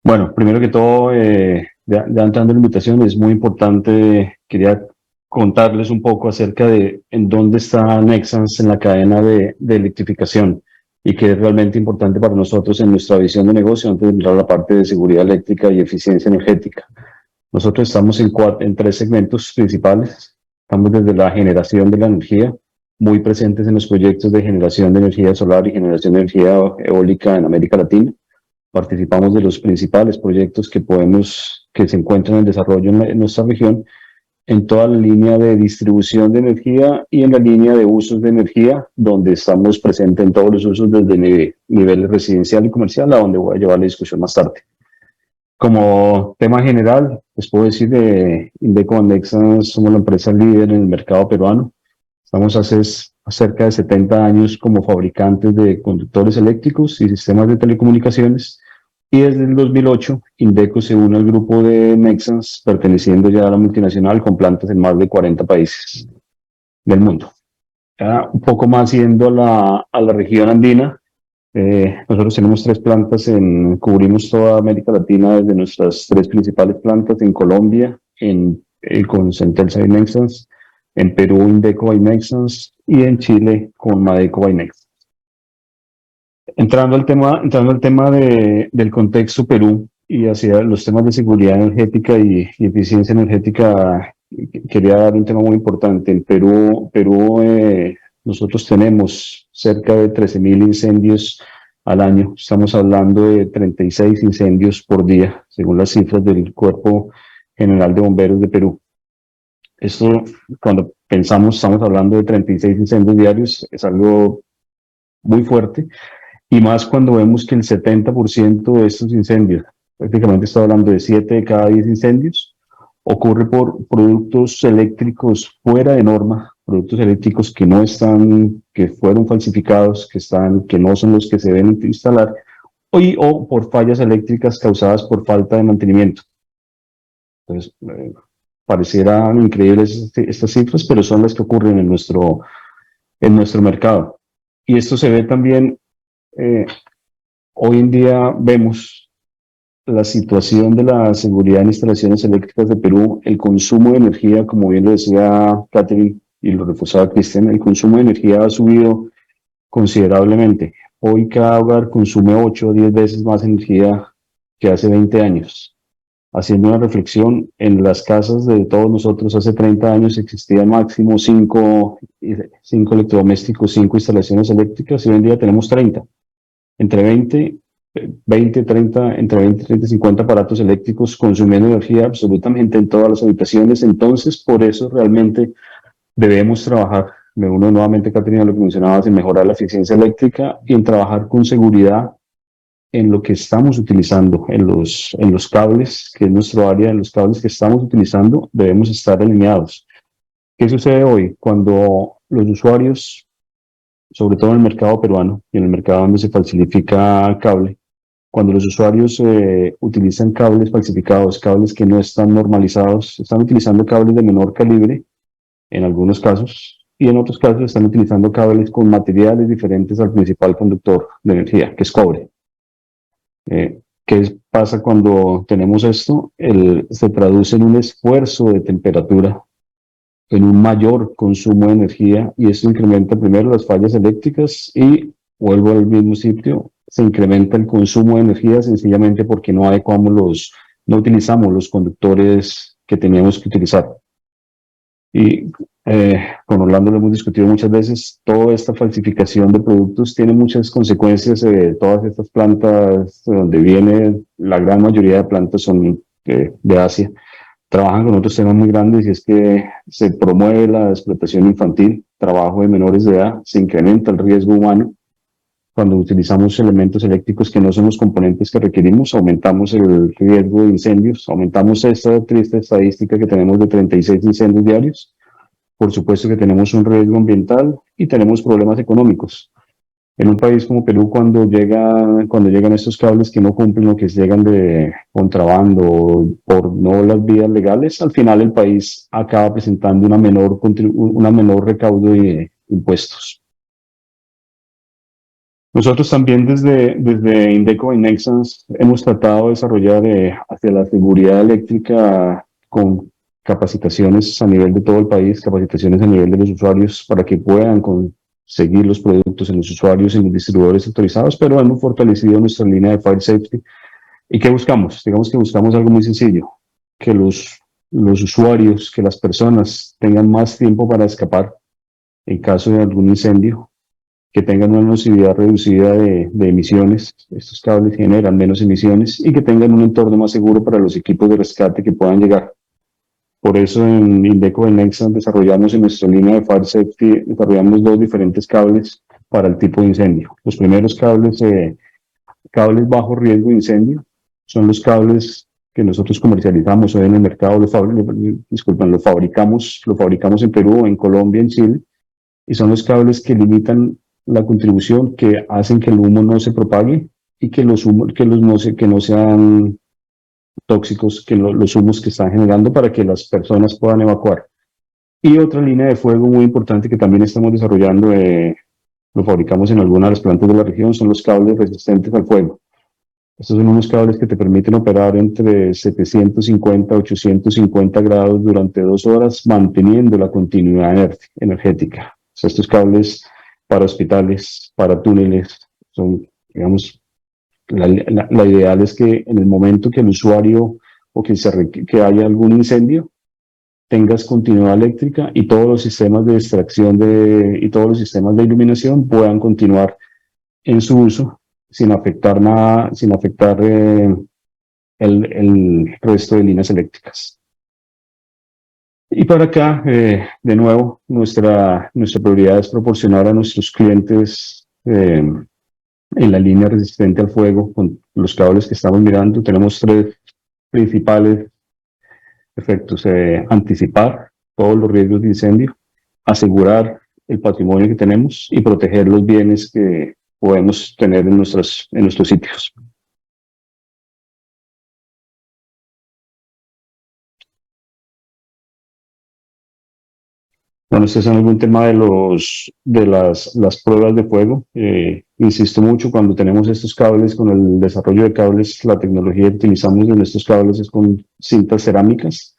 Bueno, primero que todo, ya entrando en la invitación, es muy importante, quería contarles un poco acerca de en dónde está Nexans en la cadena de electrificación y que es realmente importante para nosotros en nuestra visión de negocio antes de entrar a la parte de seguridad eléctrica y eficiencia energética. Nosotros estamos en tres segmentos principales. Estamos desde la generación de la energía, muy presentes en los proyectos de generación de energía solar y generación de energía eólica en América Latina. Participamos de los principales proyectos que se encuentran en desarrollo en nuestra región, en toda la línea de distribución de energía y en la línea de usos de energía, donde estamos presentes en todos los usos desde nivel residencial y comercial, a donde voy a llevar la discusión más tarde. Como tema general, les puedo decir de Indeco by Nexans, somos la empresa líder en el mercado peruano. Estamos hace cerca de 70 años como fabricantes de conductores eléctricos y sistemas de telecomunicaciones. Y desde el 2008, Indeco se une al grupo de Nexans, perteneciendo ya a la multinacional con plantas en más de 40 países del mundo. Ya un poco más yendo a la región andina, nosotros tenemos 3 plantas, cubrimos toda América Latina desde nuestras 3 principales plantas en Colombia, con Centelsa by Nexans, en Perú Indeco by Nexans y en Chile con Madeco by Nexans. Entrando al tema del contexto Perú y hacia los temas de seguridad energética y eficiencia energética, quería dar un tema muy importante. En Perú nosotros tenemos cerca de 13.000 incendios al año. Estamos hablando de 36 incendios por día, según las cifras del Cuerpo General de Bomberos de Perú. Esto, cuando estamos hablando de 36 incendios diarios, es algo muy fuerte. Y más cuando vemos que el 70% de estos incendios, prácticamente está hablando de 7 de cada 10 incendios, ocurre por productos eléctricos fuera de norma, productos eléctricos que fueron falsificados, que no son los que se deben instalar, o por fallas eléctricas causadas por falta de mantenimiento. Entonces, parecieran increíbles estas cifras, pero son las que ocurren en nuestro mercado. Y esto se ve también. Hoy en día vemos la situación de la seguridad en instalaciones eléctricas de Perú, el consumo de energía, como bien lo decía Catherine y lo reforzaba Cristian, el consumo de energía ha subido considerablemente. Hoy cada hogar consume 8 o 10 veces más energía que hace 20 años. Haciendo una reflexión, en las casas de todos nosotros hace 30 años existían máximo 5 electrodomésticos, 5 instalaciones eléctricas y hoy en día tenemos 30. Entre 20, 30, 50 aparatos eléctricos consumiendo energía absolutamente en todas las habitaciones. Entonces, por eso realmente debemos trabajar, me uno nuevamente, Caterina, lo que mencionabas, en mejorar la eficiencia eléctrica y en trabajar con seguridad en lo que estamos utilizando, en los cables, que es nuestro área, en los cables que estamos utilizando, debemos estar alineados. ¿Qué sucede hoy? Cuando los usuarios sobre todo en el mercado peruano y en el mercado donde se falsifica cable. Cuando los usuarios utilizan cables falsificados, cables que no están normalizados, están utilizando cables de menor calibre en algunos casos, y en otros casos están utilizando cables con materiales diferentes al principal conductor de energía, que es cobre. ¿Qué pasa cuando tenemos esto? Se traduce en un esfuerzo de temperatura, en un mayor consumo de energía, y esto incrementa primero las fallas eléctricas y, vuelvo al mismo sitio, se incrementa el consumo de energía sencillamente porque no utilizamos los conductores que teníamos que utilizar. Y con Orlando lo hemos discutido muchas veces, toda esta falsificación de productos tiene muchas consecuencias. Todas estas plantas de donde viene, la gran mayoría de plantas son de Asia, trabajan con otros temas muy grandes, y es que se promueve la explotación infantil, trabajo de menores de edad, se incrementa el riesgo humano. Cuando utilizamos elementos eléctricos que no son los componentes que requerimos, aumentamos el riesgo de incendios, aumentamos esta triste estadística que tenemos de 36 incendios diarios. Por supuesto que tenemos un riesgo ambiental y tenemos problemas económicos. En un país como Perú, cuando llegan estos cables que no cumplen o que llegan de contrabando por no las vías legales, al final el país acaba presentando una menor recaudo de impuestos. Nosotros también desde Indeco y Nexans hemos tratado de desarrollar hacia la seguridad eléctrica con capacitaciones a nivel de todo el país, capacitaciones a nivel de los usuarios para que puedan conseguir los productos en los usuarios y en los distribuidores autorizados, pero hemos fortalecido nuestra línea de Fire Safety. ¿Y qué buscamos? Digamos que buscamos algo muy sencillo, que los usuarios, que las personas tengan más tiempo para escapar en caso de algún incendio, que tengan una nocividad reducida de emisiones. Estos cables generan menos emisiones, y que tengan un entorno más seguro para los equipos de rescate que puedan llegar. Por eso en Indeco y Nexans desarrollamos en nuestra línea de Fire Safety, desarrollamos 2 diferentes cables para el tipo de incendio. Los primeros cables bajo riesgo de incendio, son los cables que nosotros comercializamos hoy en el mercado, lo fabricamos en Perú, en Colombia, en Chile, y son los cables que limitan la contribución, que hacen que el humo no se propague y que no sean tóxicos, que los humos que están generando, para que las personas puedan evacuar. Y otra línea de fuego muy importante que también estamos desarrollando, lo fabricamos en algunas de las plantas de la región, son los cables resistentes al fuego. Estos son unos cables que te permiten operar entre 750 a 850 grados durante 2 horas, manteniendo la continuidad energética. O sea, estos cables para hospitales, para túneles, son, digamos, la ideal es que en el momento que el usuario o que haya algún incendio, tengas continuidad eléctrica y todos los sistemas de extracción y todos los sistemas de iluminación puedan continuar en su uso sin afectar el resto de líneas eléctricas. Y para acá, de nuevo, nuestra prioridad es proporcionar a nuestros clientes en la línea resistente al fuego, con los cables que estamos mirando. Tenemos 3 principales efectos: anticipar todos los riesgos de incendio, asegurar el patrimonio que tenemos y proteger los bienes que podemos tener en nuestros sitios. Bueno, este es algún tema de las pruebas de fuego. Insisto mucho, cuando tenemos estos cables, con el desarrollo de cables, la tecnología que utilizamos en estos cables es con cintas cerámicas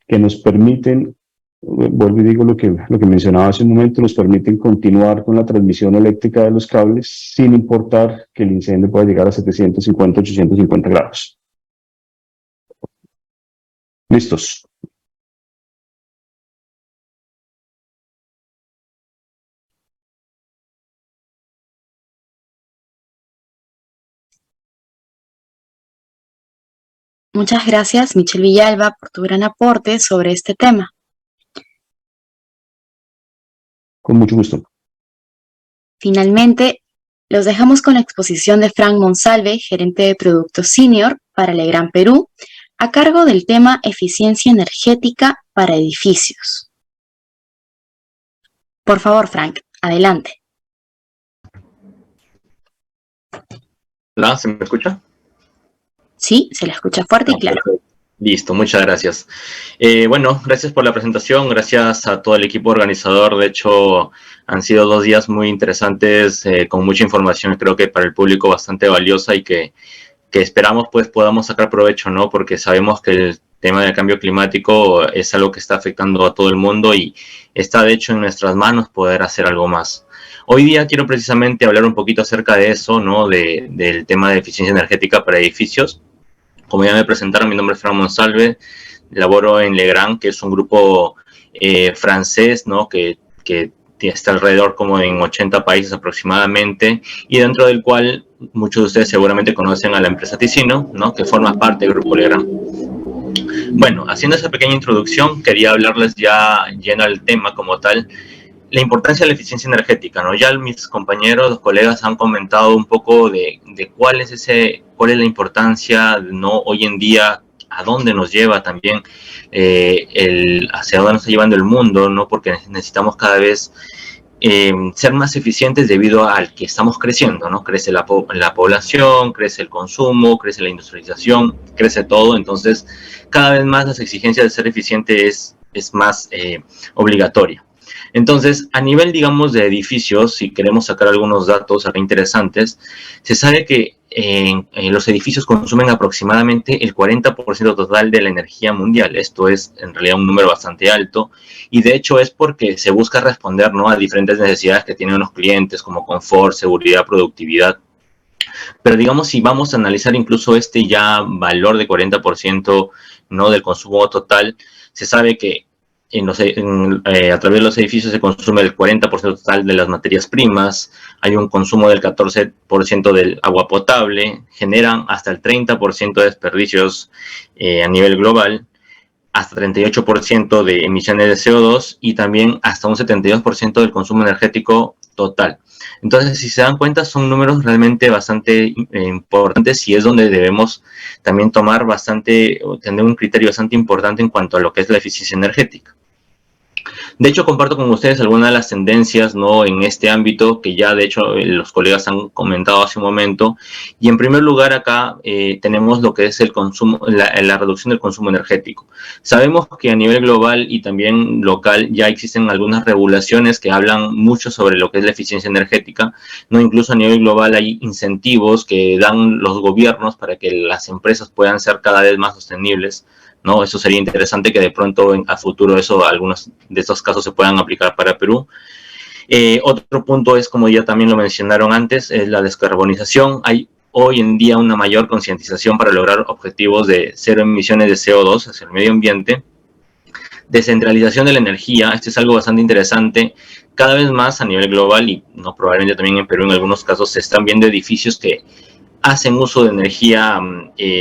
que nos permiten, vuelvo y digo lo que mencionaba hace un momento, nos permiten continuar con la transmisión eléctrica de los cables sin importar que el incendio pueda llegar a 750, 850 grados. ¿Listos? Muchas gracias, Michelle Villalba, por tu gran aporte sobre este tema. Con mucho gusto. Finalmente, los dejamos con la exposición de Frank Monsalve, gerente de productos senior para Legrand Perú, a cargo del tema eficiencia energética para edificios. Por favor, Frank, adelante. Hola, ¿se me escucha? Sí, se la escucha fuerte y claro. Listo, muchas gracias. Bueno, gracias por la presentación, gracias a todo el equipo organizador. De hecho, han sido 2 días muy interesantes, con mucha información, creo que para el público bastante valiosa y que esperamos pues podamos sacar provecho, ¿no? Porque sabemos que el tema del cambio climático es algo que está afectando a todo el mundo y está de hecho en nuestras manos poder hacer algo más. Hoy día quiero precisamente hablar un poquito acerca de eso, ¿no? Del tema de eficiencia energética para edificios. Como ya me presentaron, mi nombre es Fran Monsalve, laboro en Legrand, que es un grupo francés, ¿no? Que está alrededor como en 80 países aproximadamente, y dentro del cual muchos de ustedes seguramente conocen a la empresa Ticino, ¿no? Que forma parte del grupo Legrand. Bueno, haciendo esa pequeña introducción, quería hablarles ya lleno al tema como tal, la importancia de la eficiencia energética, ¿no? Ya mis compañeros, los colegas han comentado un poco de cuál es la importancia, ¿no? Hoy en día, a dónde nos lleva también, hacia dónde nos está llevando el mundo, ¿no? Porque necesitamos cada vez ser más eficientes debido al que estamos creciendo, ¿no? Crece la población, crece el consumo, crece la industrialización, crece todo, entonces cada vez más las exigencias de ser eficiente es más obligatoria. Entonces, a nivel, digamos, de edificios, si queremos sacar algunos datos acá interesantes, se sabe que los edificios consumen aproximadamente el 40% total de la energía mundial. Esto es, en realidad, un número bastante alto. Y, de hecho, es porque se busca responder, ¿no?, a diferentes necesidades que tienen los clientes, como confort, seguridad, productividad. Pero, digamos, si vamos a analizar incluso este ya valor de 40%, ¿no?, del consumo total, se sabe que a través de los edificios se consume el 40% total de las materias primas, hay un consumo del 14% del agua potable, generan hasta el 30% de desperdicios a nivel global, hasta 38% de emisiones de CO2 y también hasta un 72% del consumo energético total. Entonces, si se dan cuenta, son números realmente bastante importantes y es donde debemos también tener un criterio bastante importante en cuanto a lo que es la eficiencia energética. De hecho, comparto con ustedes algunas de las tendencias, ¿no?, en este ámbito que ya de hecho los colegas han comentado hace un momento. Y en primer lugar acá tenemos lo que es el consumo, la reducción del consumo energético. Sabemos que a nivel global y también local ya existen algunas regulaciones que hablan mucho sobre lo que es la eficiencia energética, ¿no? Incluso a nivel global hay incentivos que dan los gobiernos para que las empresas puedan ser cada vez más sostenibles, ¿no? Eso sería interesante que de pronto a futuro algunos de estos casos se puedan aplicar para Perú. Otro punto es, como ya también lo mencionaron antes, es la descarbonización. Hay hoy en día una mayor concientización para lograr objetivos de cero emisiones de CO2 hacia el medio ambiente. Descentralización de la energía, esto es algo bastante interesante. Cada vez más a nivel global y no, probablemente también en Perú en algunos casos se están viendo edificios que hacen uso de energía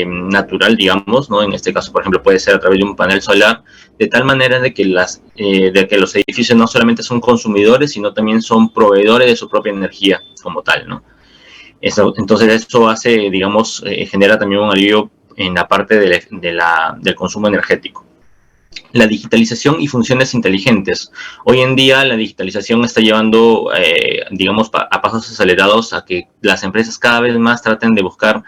natural, digamos, ¿no? En este caso, por ejemplo, puede ser a través de un panel solar, de tal manera de que los edificios no solamente son consumidores, sino también son proveedores de su propia energía como tal, ¿no? Entonces, eso hace, digamos, genera también un alivio en la parte del consumo energético. La digitalización y funciones inteligentes. Hoy en día la digitalización está llevando, digamos, a pasos acelerados a que las empresas cada vez más traten de buscar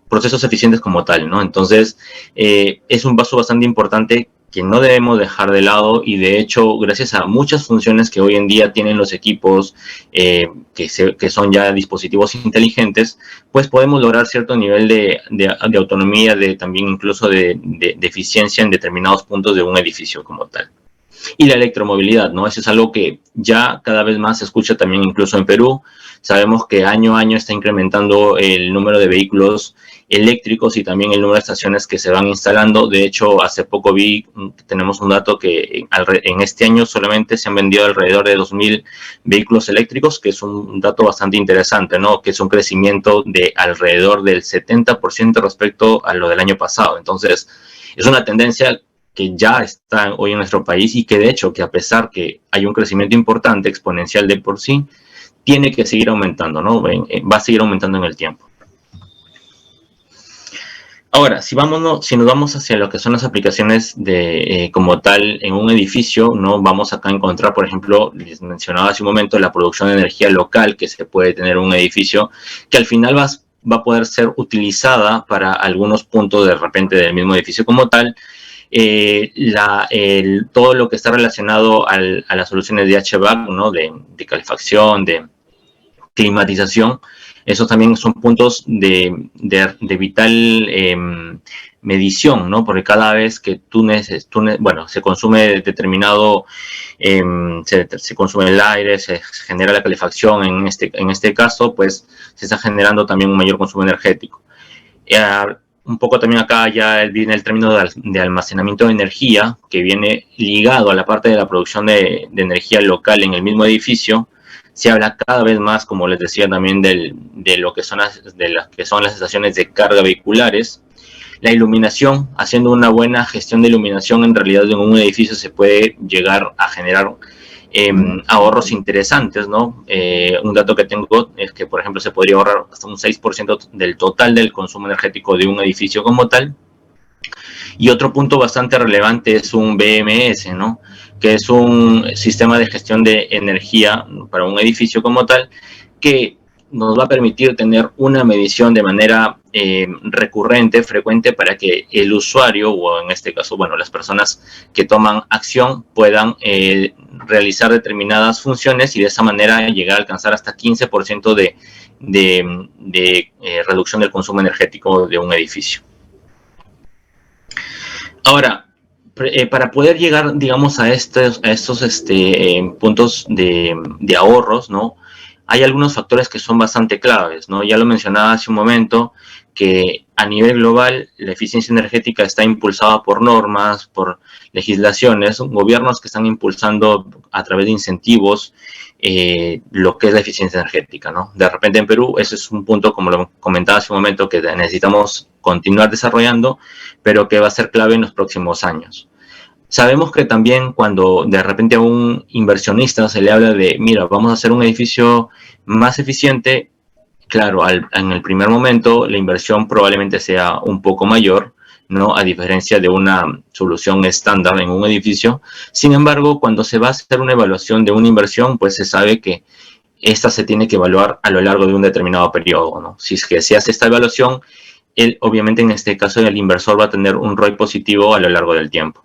procesos eficientes como tal, ¿no? Entonces, es un paso bastante importante que no debemos dejar de lado y de hecho, gracias a muchas funciones que hoy en día tienen los equipos, que son ya dispositivos inteligentes, pues podemos lograr cierto nivel de autonomía, también incluso de eficiencia en determinados puntos de un edificio como tal. Y la electromovilidad, ¿no? Eso es algo que ya cada vez más se escucha también incluso en Perú. Sabemos que año a año está incrementando el número de vehículos eléctricos y también el número de estaciones que se van instalando. De hecho, hace poco tenemos un dato que en este año solamente se han vendido alrededor de 2.000 vehículos eléctricos, que es un dato bastante interesante, ¿no? Que es un crecimiento de alrededor del 70% respecto a lo del año pasado. Entonces, es una tendencia que ya está hoy en nuestro país y que de hecho, que a pesar que hay un crecimiento importante, exponencial de por sí, tiene que seguir aumentando, ¿no? Va a seguir aumentando en el tiempo. Ahora, si nos vamos hacia lo que son las aplicaciones como tal en un edificio, ¿no? Vamos acá a encontrar, por ejemplo, les mencionaba hace un momento, la producción de energía local que se puede tener en un edificio, que al final va a poder ser utilizada para algunos puntos de repente del mismo edificio como tal. Todo lo que está relacionado a las soluciones de HVAC, ¿no? de calefacción, de climatización, esos también son puntos de vital medición, ¿no? Porque cada vez que se consume determinado, se consume el aire, se genera la calefacción, en este caso, pues se está generando también un mayor consumo energético. Un poco también acá ya viene el término de almacenamiento de energía, que viene ligado a la parte de la producción de energía local en el mismo edificio. Se habla cada vez más, como les decía, también de lo que son las estaciones de carga vehiculares. La iluminación, haciendo una buena gestión de iluminación, en realidad en un edificio se puede llegar a generar ahorros interesantes, ¿no? Un dato que tengo es que, por ejemplo, se podría ahorrar hasta un 6% del total del consumo energético de un edificio como tal. Y otro punto bastante relevante es un BMS, ¿no? Que es un sistema de gestión de energía para un edificio como tal, que nos va a permitir tener una medición de manera recurrente, frecuente, para que el usuario, o en este caso, bueno, las personas que toman acción, puedan realizar determinadas funciones y de esa manera llegar a alcanzar hasta 15% de reducción del consumo energético de un edificio. Ahora, para poder llegar, digamos, a estos puntos de ahorros, ¿no? Hay algunos factores que son bastante claves, ¿no? Ya lo mencionaba hace un momento, que a nivel global la eficiencia energética está impulsada por normas, por legislaciones, gobiernos que están impulsando a través de incentivos lo que es la eficiencia energética, ¿no? De repente en Perú, ese es un punto, como lo comentaba hace un momento, que necesitamos continuar desarrollando, pero que va a ser clave en los próximos años. Sabemos que también cuando de repente a un inversionista se le habla de, mira, vamos a hacer un edificio más eficiente, claro, en el primer momento la inversión probablemente sea un poco mayor, ¿no? A diferencia de una solución estándar en un edificio. Sin embargo, cuando se va a hacer una evaluación de una inversión, pues se sabe que esta se tiene que evaluar a lo largo de un determinado periodo, ¿no? Si es que se hace esta evaluación, obviamente en este caso el inversor va a tener un ROI positivo a lo largo del tiempo.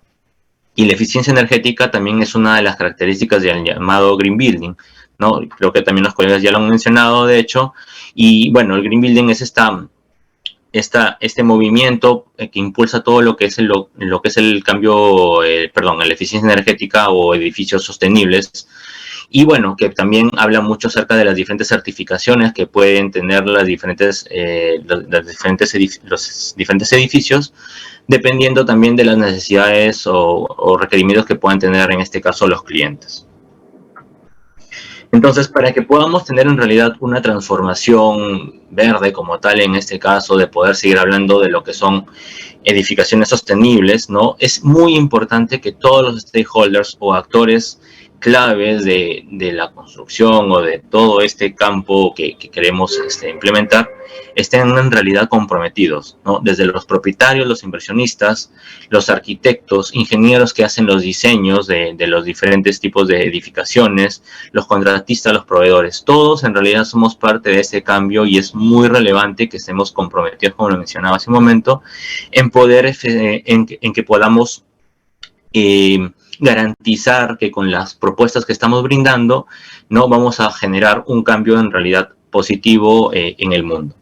Y la eficiencia energética también es una de las características del llamado Green Building, ¿no? Creo que también los colegas ya lo han mencionado, de hecho. Y bueno, el Green Building es este movimiento que impulsa todo lo que es el cambio, la eficiencia energética o edificios sostenibles. Y bueno, que también habla mucho acerca de las diferentes certificaciones que pueden tener los diferentes edificios, dependiendo también de las necesidades o requerimientos que puedan tener en este caso los clientes. Entonces, para que podamos tener en realidad una transformación verde como tal, en este caso, de poder seguir hablando de lo que son edificaciones sostenibles, ¿no? Es muy importante que todos los stakeholders o actores claves de la construcción o de todo este campo que queremos implementar estén en realidad comprometidos, ¿no? Desde los propietarios, los inversionistas, los arquitectos, ingenieros que hacen los diseños de los diferentes tipos de edificaciones, los contratistas, los proveedores. Todos en realidad somos parte de ese cambio y es muy relevante que estemos comprometidos, como lo mencionaba hace un momento, en poder, en que podamos garantizar que con las propuestas que estamos brindando, no vamos a generar un cambio en realidad positivo en el mundo.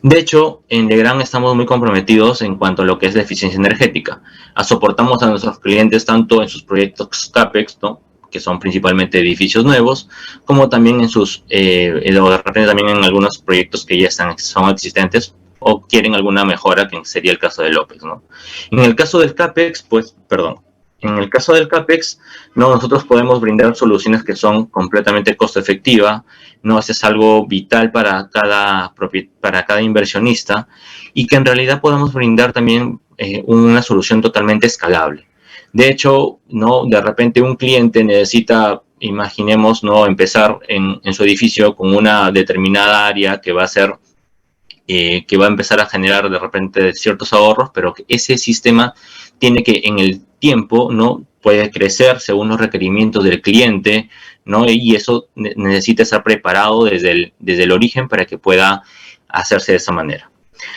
De hecho, en Legrand estamos muy comprometidos en cuanto a lo que es la eficiencia energética. Soportamos a nuestros clientes tanto en sus proyectos CAPEX, ¿no? Que son principalmente edificios nuevos, como también en también en algunos proyectos que ya son existentes o quieren alguna mejora, que sería el caso del OPEX, ¿no? En el caso del CAPEX, ¿no? Nosotros podemos brindar soluciones que son completamente costo efectiva, ¿no? Eso es algo vital para cada inversionista, y que en realidad podamos brindar también una solución totalmente escalable. De hecho, ¿no? De repente un cliente necesita, imaginemos, ¿no? Empezar en su edificio con una determinada área que va a empezar a generar de repente ciertos ahorros, pero que ese sistema tiene que en el tiempo, ¿no? Puede crecer según los requerimientos del cliente, ¿no? Y eso necesita estar preparado desde el origen para que pueda hacerse de esa manera.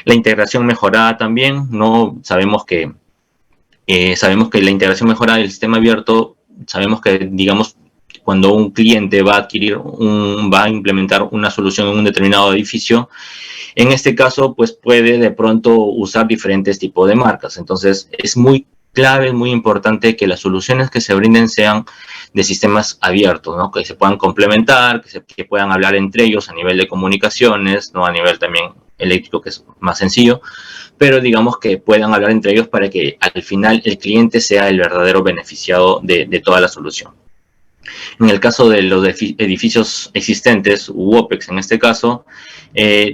La integración mejorada también, ¿no? Sabemos que la integración mejorada del sistema abierto, sabemos que, digamos, cuando un cliente va a implementar una solución en un determinado edificio, en este caso, pues puede de pronto usar diferentes tipos de marcas. Entonces, es muy clave, es muy importante que las soluciones que se brinden sean de sistemas abiertos, ¿no? Que se puedan complementar, que puedan hablar entre ellos a nivel de comunicaciones, ¿no? A nivel también eléctrico, que es más sencillo, pero digamos que puedan hablar entre ellos para que al final el cliente sea el verdadero beneficiado de toda la solución. En el caso de los edificios existentes, u OPEX en este caso,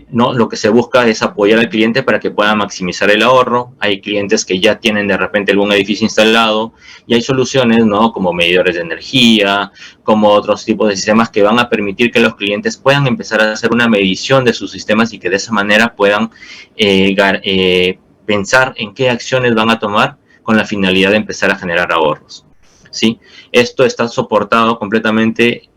no, lo que se busca es apoyar al cliente para que pueda maximizar el ahorro. Hay clientes que ya tienen de repente algún edificio instalado y hay soluciones, ¿no? Como medidores de energía, como otros tipos de sistemas que van a permitir que los clientes puedan empezar a hacer una medición de sus sistemas y que de esa manera puedan pensar en qué acciones van a tomar con la finalidad de empezar a generar ahorros, ¿sí? Esto está soportado completamente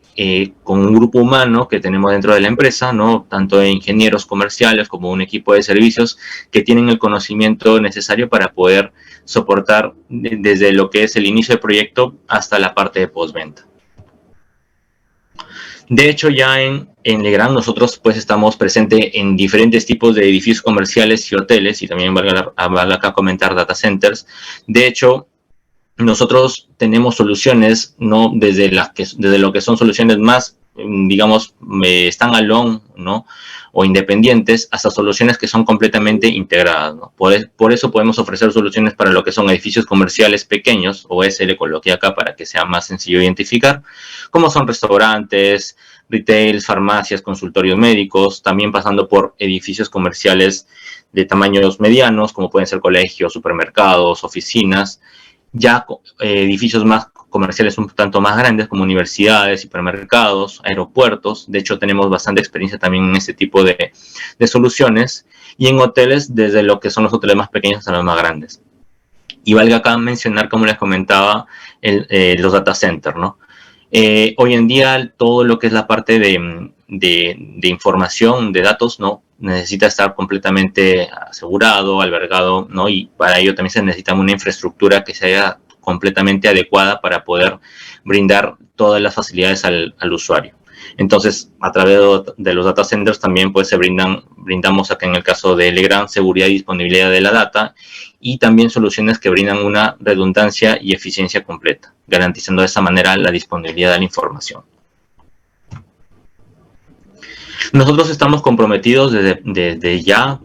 con un grupo humano que tenemos dentro de la empresa, ¿no? Tanto de ingenieros comerciales como un equipo de servicios que tienen el conocimiento necesario para poder soportar desde lo que es el inicio del proyecto hasta la parte de postventa. De hecho, ya en Legrand nosotros pues estamos presentes en diferentes tipos de edificios comerciales y hoteles, y también valga acá comentar data centers. De hecho, nosotros tenemos soluciones, ¿no? Desde lo que son soluciones más, digamos, standalone, ¿no? O independientes, hasta soluciones que son completamente integradas, ¿no? Por eso podemos ofrecer soluciones para lo que son edificios comerciales pequeños, o S le coloqué acá para que sea más sencillo identificar, como son restaurantes, retails, farmacias, consultorios médicos, también pasando por edificios comerciales de tamaños medianos, como pueden ser colegios, supermercados, oficinas, ya edificios más comerciales un tanto más grandes como universidades, supermercados, aeropuertos. De hecho, tenemos bastante experiencia también en este tipo de soluciones. Y en hoteles, desde lo que son los hoteles más pequeños hasta los más grandes. Y valga acá mencionar, como les comentaba, los data centers, ¿no? Hoy en día, todo lo que es la parte de información, de datos, ¿no? Necesita estar completamente asegurado, albergado, ¿no? Y para ello también se necesita una infraestructura que sea completamente adecuada para poder brindar todas las facilidades al usuario. Entonces, a través de los data centers también pues brindamos acá en el caso de Legrand seguridad y disponibilidad de la data y también soluciones que brindan una redundancia y eficiencia completa, garantizando de esa manera la disponibilidad de la información. Nosotros estamos comprometidos desde ya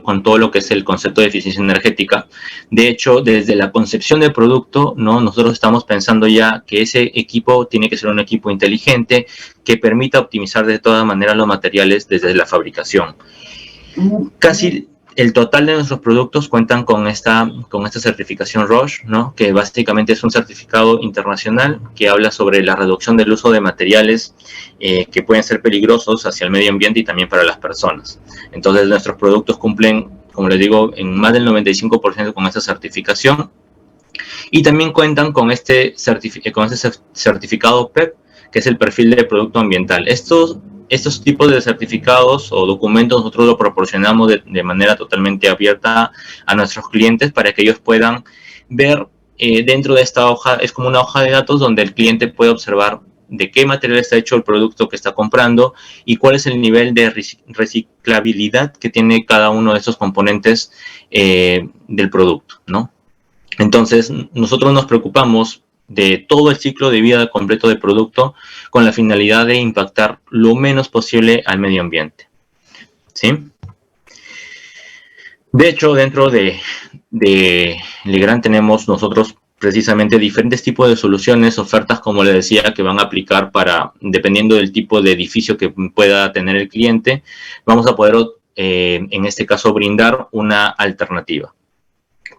con todo lo que es el concepto de eficiencia energética. De hecho, desde la concepción del producto, ¿no? Nosotros estamos pensando ya que ese equipo tiene que ser un equipo inteligente que permita optimizar de todas maneras los materiales desde la fabricación. Casi el total de nuestros productos cuentan con esta certificación ROSH, ¿no? Que básicamente es un certificado internacional que habla sobre la reducción del uso de materiales que pueden ser peligrosos hacia el medio ambiente y también para las personas. Entonces, nuestros productos cumplen, como les digo, en más del 95% con esta certificación. Y también cuentan con este certificado PEP, que es el perfil de producto ambiental. Estos tipos de certificados o documentos nosotros lo proporcionamos de manera totalmente abierta a nuestros clientes para que ellos puedan ver dentro de esta hoja, es como una hoja de datos donde el cliente puede observar de qué material está hecho el producto que está comprando y cuál es el nivel de reciclabilidad que tiene cada uno de esos componentes del producto, ¿no? Entonces, nosotros nos preocupamos de todo el ciclo de vida completo del producto con la finalidad de impactar lo menos posible al medio ambiente, ¿sí? De hecho, dentro de Legrand tenemos nosotros precisamente diferentes tipos de soluciones, ofertas, como les decía, que van a aplicar dependiendo del tipo de edificio que pueda tener el cliente, vamos a poder, en este caso, brindar una alternativa.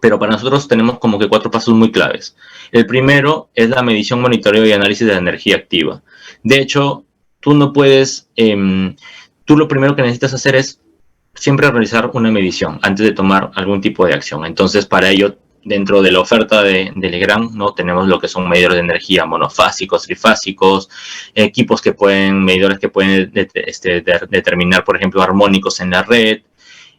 Pero para nosotros tenemos como que 4 pasos muy claves. El primero es la medición, monitoreo y análisis de la energía activa. De hecho, tú no puedes, tú lo primero que necesitas hacer es siempre realizar una medición antes de tomar algún tipo de acción. Entonces, para ello dentro de la oferta de Legrand, ¿no? Tenemos lo que son medidores de energía monofásicos, trifásicos, medidores que pueden determinar, por ejemplo, armónicos en la red,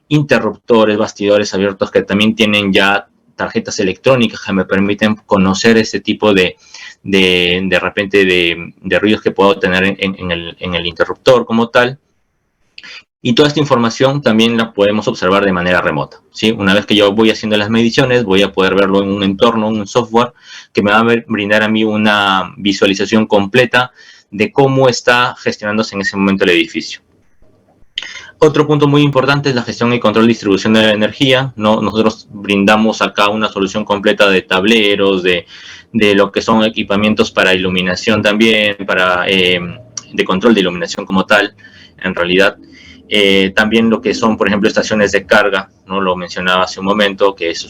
interruptores, bastidores abiertos que también tienen ya tarjetas electrónicas que me permiten conocer este tipo de repente de ruidos que puedo tener en el interruptor como tal. Y toda esta información también la podemos observar de manera remota, ¿sí? Una vez que yo voy haciendo las mediciones, voy a poder verlo en un entorno, un software, que me va a brindar a mí una visualización completa de cómo está gestionándose en ese momento el edificio. Otro punto muy importante es la gestión y control de distribución de la energía, ¿no? Nosotros brindamos acá una solución completa de tableros, de lo que son equipamientos para iluminación también, de control de iluminación como tal, en realidad. También lo que son, por ejemplo, estaciones de carga, ¿no? Lo mencionaba hace un momento, que eso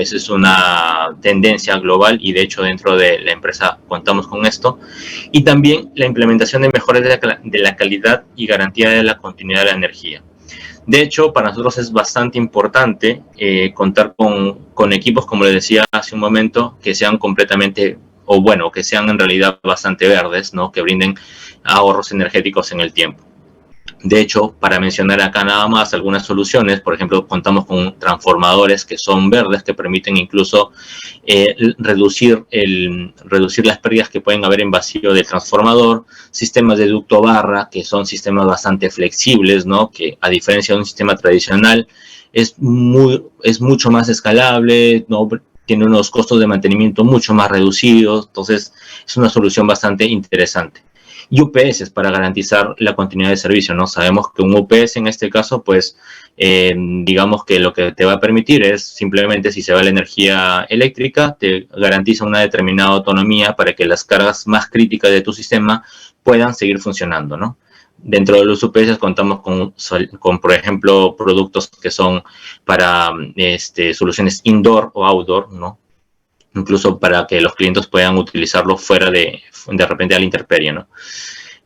es una tendencia global y de hecho dentro de la empresa contamos con esto. Y también la implementación de mejoras de la calidad y garantía de la continuidad de la energía. De hecho, para nosotros es bastante importante contar con equipos, como les decía hace un momento, que sean completamente, o bueno, que sean en realidad bastante verdes, ¿no? Que brinden ahorros energéticos en el tiempo. De hecho, para mencionar acá nada más algunas soluciones, por ejemplo, contamos con transformadores que son verdes, que permiten incluso reducir las pérdidas que pueden haber en vacío del transformador, sistemas de ducto barra, que son sistemas bastante flexibles, ¿no? Que a diferencia de un sistema tradicional, es mucho más escalable, ¿no? Tiene unos costos de mantenimiento mucho más reducidos, entonces es una solución bastante interesante. Y UPS para garantizar la continuidad de servicio, ¿no? Sabemos que un UPS en este caso, pues, digamos que lo que te va a permitir es simplemente si se va la energía eléctrica, te garantiza una determinada autonomía para que las cargas más críticas de tu sistema puedan seguir funcionando, ¿no? Dentro de los UPS contamos con, por ejemplo, productos que son para soluciones indoor o outdoor, ¿no? Incluso para que los clientes puedan utilizarlo fuera de repente a la intemperie, ¿no?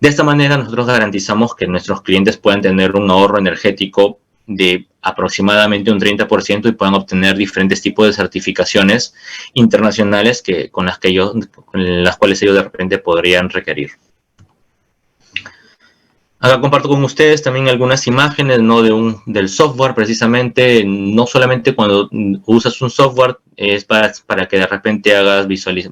De esta manera nosotros garantizamos que nuestros clientes puedan tener un ahorro energético de aproximadamente un 30% y puedan obtener diferentes tipos de certificaciones internacionales con las cuales ellos de repente podrían requerir. Acá comparto con ustedes también algunas imágenes, ¿no? del software, precisamente. No solamente cuando usas un software es para que de repente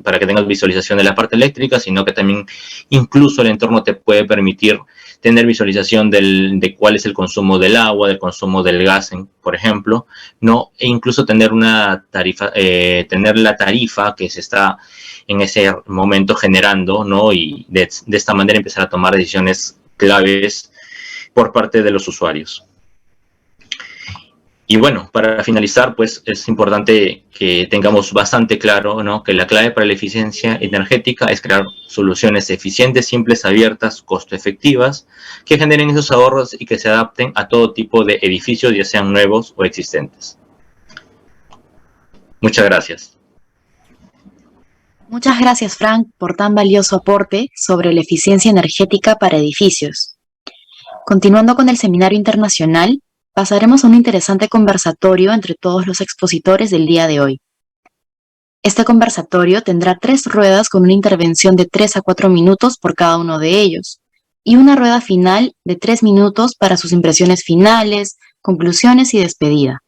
para que tengas visualización de la parte eléctrica, sino que también incluso el entorno te puede permitir tener visualización de cuál es el consumo del agua, del consumo del gas, por ejemplo, ¿no? E incluso tener una tarifa, tener la tarifa que se está en ese momento generando, ¿no? Y de esta manera empezar a tomar decisiones claves por parte de los usuarios. Y bueno, para finalizar, pues es importante que tengamos bastante claro, ¿no? Que la clave para la eficiencia energética es crear soluciones eficientes, simples, abiertas, costo efectivas, que generen esos ahorros y que se adapten a todo tipo de edificios, ya sean nuevos o existentes. Muchas gracias. Muchas gracias, Frank, por tan valioso aporte sobre la eficiencia energética para edificios. Continuando con el seminario internacional, pasaremos a un interesante conversatorio entre todos los expositores del día de hoy. Este conversatorio tendrá 3 ruedas con una intervención de 3 a 4 minutos por cada uno de ellos, y una rueda final de 3 minutos para sus impresiones finales, conclusiones y despedida.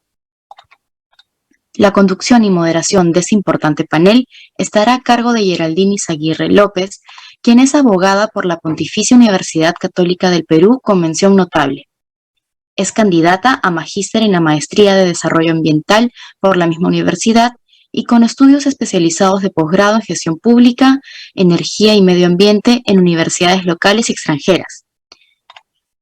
La conducción y moderación de este importante panel estará a cargo de Geraldine Izaguirre López, quien es abogada por la Pontificia Universidad Católica del Perú con mención notable. Es candidata a magíster en la Maestría de Desarrollo Ambiental por la misma universidad y con estudios especializados de posgrado en Gestión Pública, Energía y Medio Ambiente en universidades locales y extranjeras.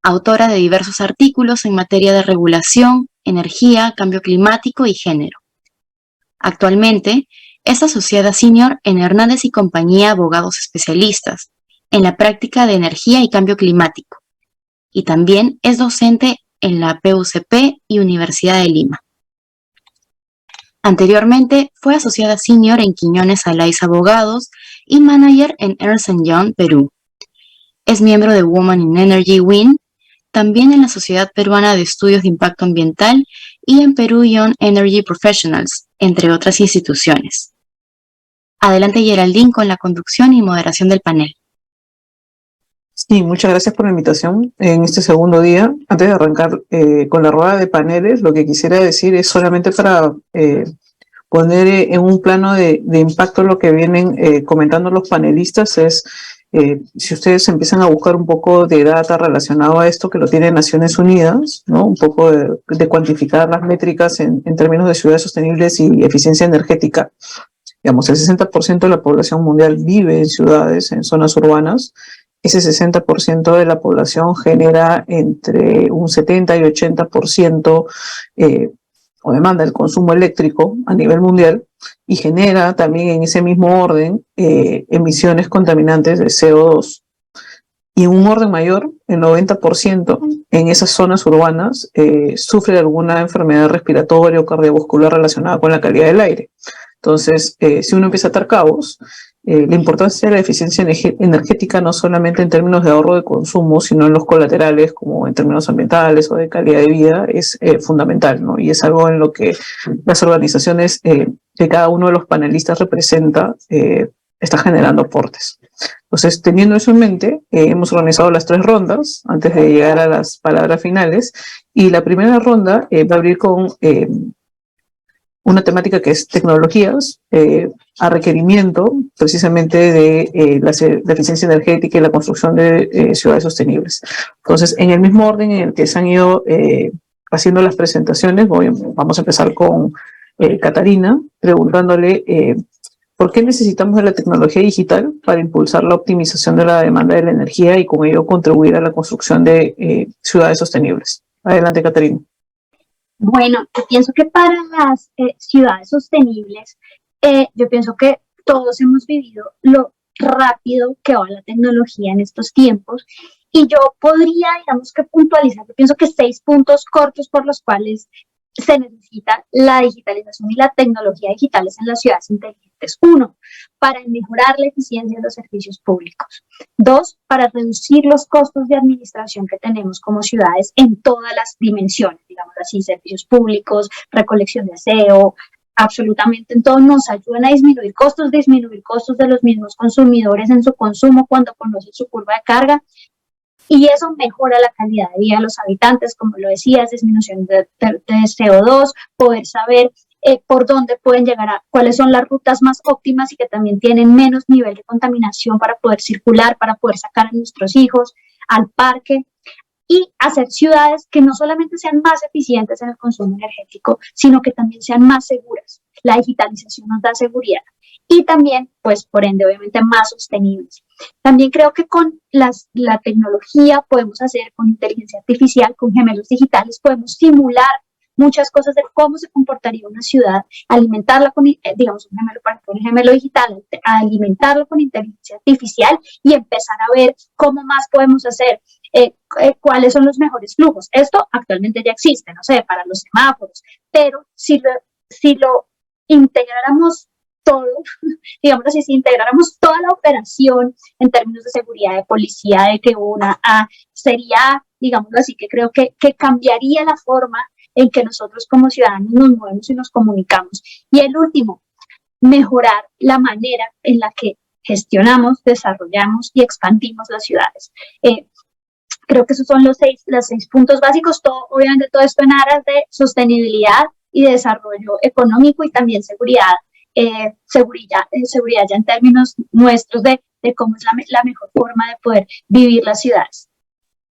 Autora de diversos artículos en materia de regulación, energía, cambio climático y género. Actualmente, es asociada senior en Hernández y Compañía Abogados Especialistas, en la práctica de energía y cambio climático, y también es docente en la PUCP y Universidad de Lima. Anteriormente, fue asociada senior en Quiñones Alais Abogados y manager en Ernst & Young, Perú. Es miembro de Women in Energy WIN, también en la Sociedad Peruana de Estudios de Impacto Ambiental y en Perú Young Energy Professionals, entre otras instituciones. Adelante, Geraldine, con la conducción y moderación del panel. Sí, muchas gracias por la invitación en este segundo día. Antes de arrancar con la rueda de paneles, lo que quisiera decir es solamente para poner en un plano de impacto lo que vienen comentando los panelistas es, si ustedes empiezan a buscar un poco de data relacionado a esto, que lo tiene Naciones Unidas, ¿no? Un poco de cuantificar las métricas en términos de ciudades sostenibles y eficiencia energética. Digamos, el 60% de la población mundial vive en ciudades, en zonas urbanas. Ese 60% de la población genera entre un 70 y 80% o demanda el consumo eléctrico a nivel mundial y genera también en ese mismo orden emisiones contaminantes de CO2. Y en un orden mayor, el 90% en esas zonas urbanas sufre alguna enfermedad respiratoria o cardiovascular relacionada con la calidad del aire. Entonces, si uno empieza a atar cabos, la importancia de la eficiencia energética no solamente en términos de ahorro de consumo, sino en los colaterales, como en términos ambientales o de calidad de vida, es fundamental, ¿no? Y es algo en lo que las organizaciones que cada uno de los panelistas representa está generando aportes. Entonces, teniendo eso en mente, hemos organizado las 3 rondas antes de llegar a las palabras finales, y la primera ronda va a abrir con una temática que es tecnologías a requerimiento precisamente de la eficiencia energética y la construcción de ciudades sostenibles. Entonces, en el mismo orden en el que se han ido haciendo las presentaciones, vamos a empezar con Catarina, preguntándole ¿por qué necesitamos de la tecnología digital para impulsar la optimización de la demanda de la energía y con ello contribuir a la construcción de ciudades sostenibles? Adelante, Catarina. Bueno, yo pienso que para las ciudades sostenibles, yo pienso que todos hemos vivido lo rápido que va la tecnología en estos tiempos, y yo podría, digamos que puntualizar, yo pienso que 6 puntos cortos por los cuales se necesita la digitalización y la tecnología digitales en las ciudades inteligentes. 1, para mejorar la eficiencia de los servicios públicos. 2, para reducir los costos de administración que tenemos como ciudades en todas las dimensiones, digamos así, servicios públicos, recolección de aseo, absolutamente en todo nos ayudan a disminuir costos de los mismos consumidores en su consumo cuando conocen su curva de carga. Y eso mejora la calidad de vida de los habitantes, como lo decías, disminución de CO2, poder saber por dónde pueden llegar, cuáles son las rutas más óptimas y que también tienen menos nivel de contaminación para poder circular, para poder sacar a nuestros hijos al parque, y hacer ciudades que no solamente sean más eficientes en el consumo energético, sino que también sean más seguras. La digitalización nos da seguridad. Y también, pues, por ende, obviamente, más sostenibles. También creo que con la tecnología podemos hacer, con inteligencia artificial, con gemelos digitales, podemos simular muchas cosas de cómo se comportaría una ciudad, alimentarla con, digamos, un gemelo digital, alimentarlo con inteligencia artificial y empezar a ver cómo más podemos hacer, cuáles son los mejores flujos. Esto actualmente ya existe, no sé, para los semáforos, pero si lo integráramos todo, digamos así, si integráramos toda la operación en términos de seguridad, de policía, de que sería, digamos así, que creo que cambiaría la forma en que nosotros como ciudadanos nos movemos y nos comunicamos. Y el último, mejorar la manera en la que gestionamos, desarrollamos y expandimos las ciudades. Creo que esos son los 6 puntos básicos, obviamente todo esto en aras de sostenibilidad y de desarrollo económico y también seguridad ya en términos nuestros de cómo es la mejor forma de poder vivir las ciudades.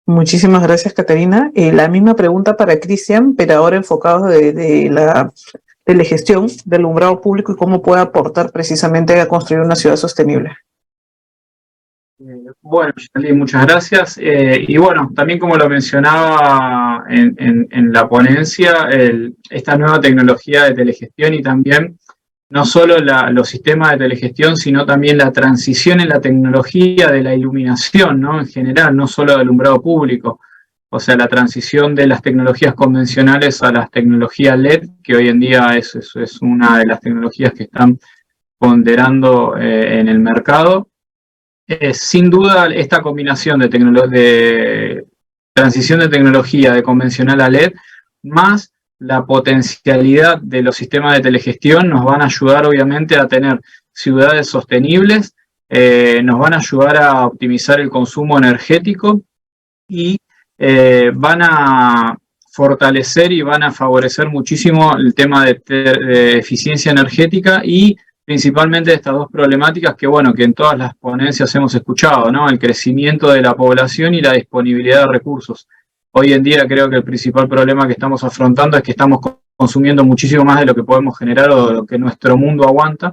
Muchísimas gracias, Catarina. La misma pregunta para Cristian, pero ahora enfocado de la gestión del alumbrado público y cómo puede aportar precisamente a construir una ciudad sostenible. Bueno, muchas gracias. Y bueno, también como lo mencionaba en la ponencia, esta nueva tecnología de telegestión y también no solo los sistemas de telegestión, sino también la transición en la tecnología de la iluminación, ¿no? En general, no solo del alumbrado público. O sea, la transición de las tecnologías convencionales a las tecnologías LED, que hoy en día es una de las tecnologías que están ponderando en el mercado. Sin duda, esta combinación de transición de tecnología de convencional a LED, más la potencialidad de los sistemas de telegestión nos van a ayudar obviamente a tener ciudades sostenibles, nos van a ayudar a optimizar el consumo energético y van a fortalecer y van a favorecer muchísimo el tema de eficiencia energética y principalmente estas dos problemáticas que, bueno, que en todas las ponencias hemos escuchado, ¿no? El crecimiento de la población y la disponibilidad de recursos. Hoy en día creo que el principal problema que estamos afrontando es que estamos consumiendo muchísimo más de lo que podemos generar o de lo que nuestro mundo aguanta.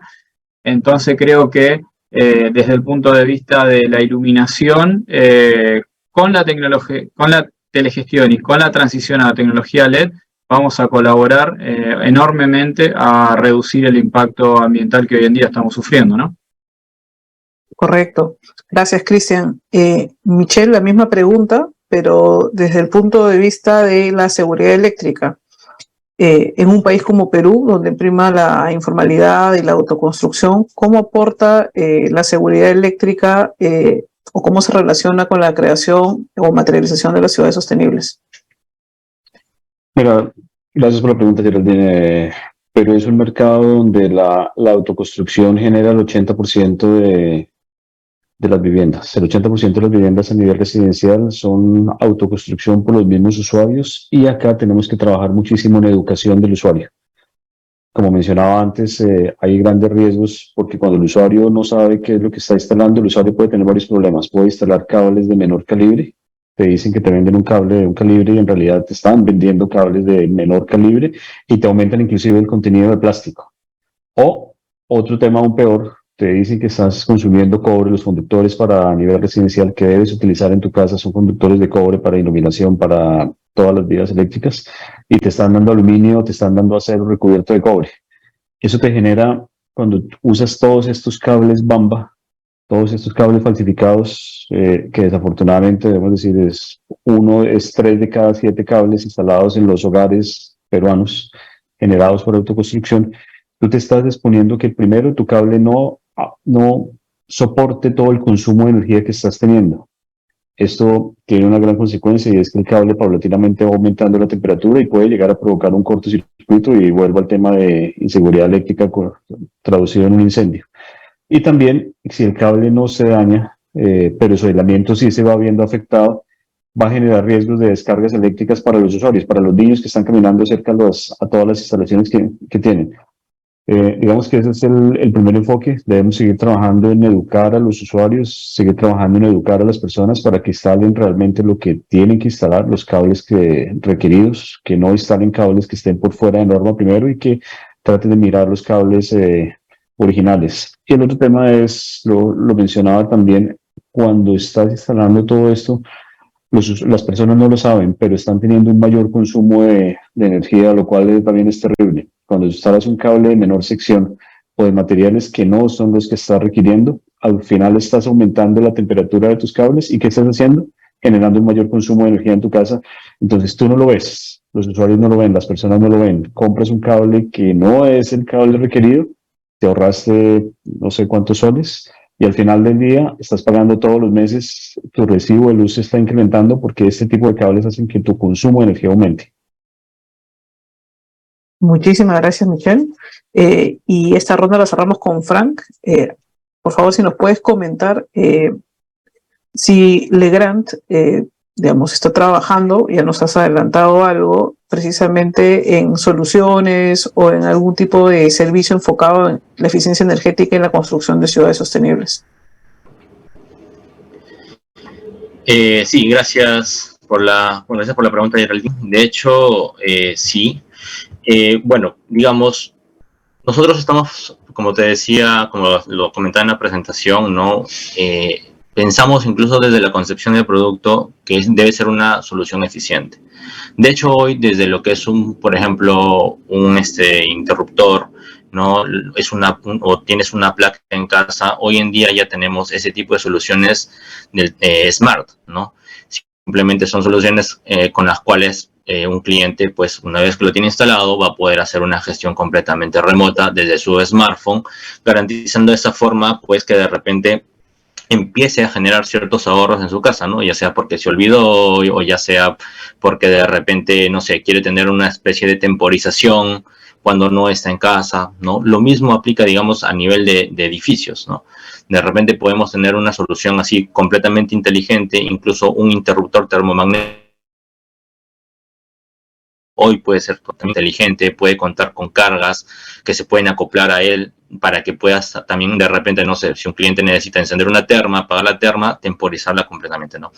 Entonces creo que desde el punto de vista de la iluminación, con la tecnología, con la telegestión y con la transición a la tecnología LED, vamos a colaborar enormemente a reducir el impacto ambiental que hoy en día estamos sufriendo, ¿no? Correcto. Gracias, Cristian. Michelle, la misma pregunta, pero desde el punto de vista de la seguridad eléctrica. En un país como Perú, donde prima la informalidad y la autoconstrucción, ¿cómo aporta la seguridad eléctrica o cómo se relaciona con la creación o materialización de las ciudades sostenibles? Mira, gracias por la pregunta, Geraldine. Perú es un mercado donde la autoconstrucción genera el 80% de las viviendas. El 80% de las viviendas a nivel residencial son autoconstrucción por los mismos usuarios y acá tenemos que trabajar muchísimo en educación del usuario. Como mencionaba antes, hay grandes riesgos porque cuando el usuario no sabe qué es lo que está instalando, el usuario puede tener varios problemas. Puede instalar cables de menor calibre. Te dicen que te venden un cable de un calibre y en realidad te están vendiendo cables de menor calibre y te aumentan inclusive el contenido de plástico. O otro tema aún peor, te dicen que estás consumiendo cobre. Los conductores para nivel residencial que debes utilizar en tu casa son conductores de cobre para iluminación, para todas las vías eléctricas, y te están dando aluminio, te están dando acero recubierto de cobre. Eso te genera, cuando usas todos estos cables Bamba, todos estos cables falsificados, que desafortunadamente debemos decir es 3 de cada 7 cables instalados en los hogares peruanos generados por autoconstrucción, tú te estás exponiendo que primero tu cable no soporte todo el consumo de energía que estás teniendo. Esto tiene una gran consecuencia y es que el cable paulatinamente va aumentando la temperatura y puede llegar a provocar un cortocircuito, y vuelvo al tema de inseguridad eléctrica traducido en un incendio. Y también, si el cable no se daña, pero su aislamiento sí se va viendo afectado, va a generar riesgos de descargas eléctricas para los usuarios, para los niños que están caminando cerca a todas las instalaciones que tienen. Digamos que ese es el primer enfoque. Debemos seguir trabajando en educar a los usuarios, seguir trabajando en educar a las personas para que instalen realmente lo que tienen que instalar, los cables requeridos, que no instalen cables que estén por fuera de norma primero y que traten de mirar los cables originales. Y el otro tema es, lo mencionaba también, cuando estás instalando todo esto, las personas no lo saben, pero están teniendo un mayor consumo de energía, lo cual también es terrible. Cuando instalas un cable de menor sección o de materiales que no son los que estás requiriendo, al final estás aumentando la temperatura de tus cables. ¿Y qué estás haciendo? Generando un mayor consumo de energía en tu casa. Entonces tú no lo ves, los usuarios no lo ven, las personas no lo ven. Compras un cable que no es el cable requerido, te ahorraste no sé cuántos soles, y al final del día estás pagando todos los meses, tu recibo de luz se está incrementando porque este tipo de cables hacen que tu consumo de energía aumente. Muchísimas gracias, Michelle. Y esta ronda la cerramos con Frank. Por favor, si nos puedes comentar si Legrand, digamos, está trabajando, ya nos has adelantado algo, precisamente en soluciones o en algún tipo de servicio enfocado en la eficiencia energética y la construcción de ciudades sostenibles. Sí, gracias por la pregunta, Geraldine. De hecho, sí. Bueno, digamos, nosotros estamos, como te decía, como lo comentaba en la presentación, ¿no? Pensamos incluso desde la concepción del producto que debe ser una solución eficiente. De hecho, hoy, desde lo que es por ejemplo, un interruptor, ¿no? O tienes una placa en casa, hoy en día ya tenemos ese tipo de soluciones smart, ¿no? Simplemente son soluciones con las cuales un cliente, pues una vez que lo tiene instalado, va a poder hacer una gestión completamente remota desde su smartphone, garantizando de esta forma, pues que de repente empiece a generar ciertos ahorros en su casa, ¿no? Ya sea porque se olvidó o ya sea porque de repente, no sé, quiere tener una especie de temporización cuando no está en casa, ¿no? Lo mismo aplica, digamos, a nivel de edificios, ¿no? De repente podemos tener una solución así completamente inteligente, incluso un interruptor termomagnético. Hoy puede ser totalmente inteligente, puede contar con cargas que se pueden acoplar a él para que puedas también de repente, no sé, si un cliente necesita encender una terma, apagar la terma, temporizarla completamente, ¿no?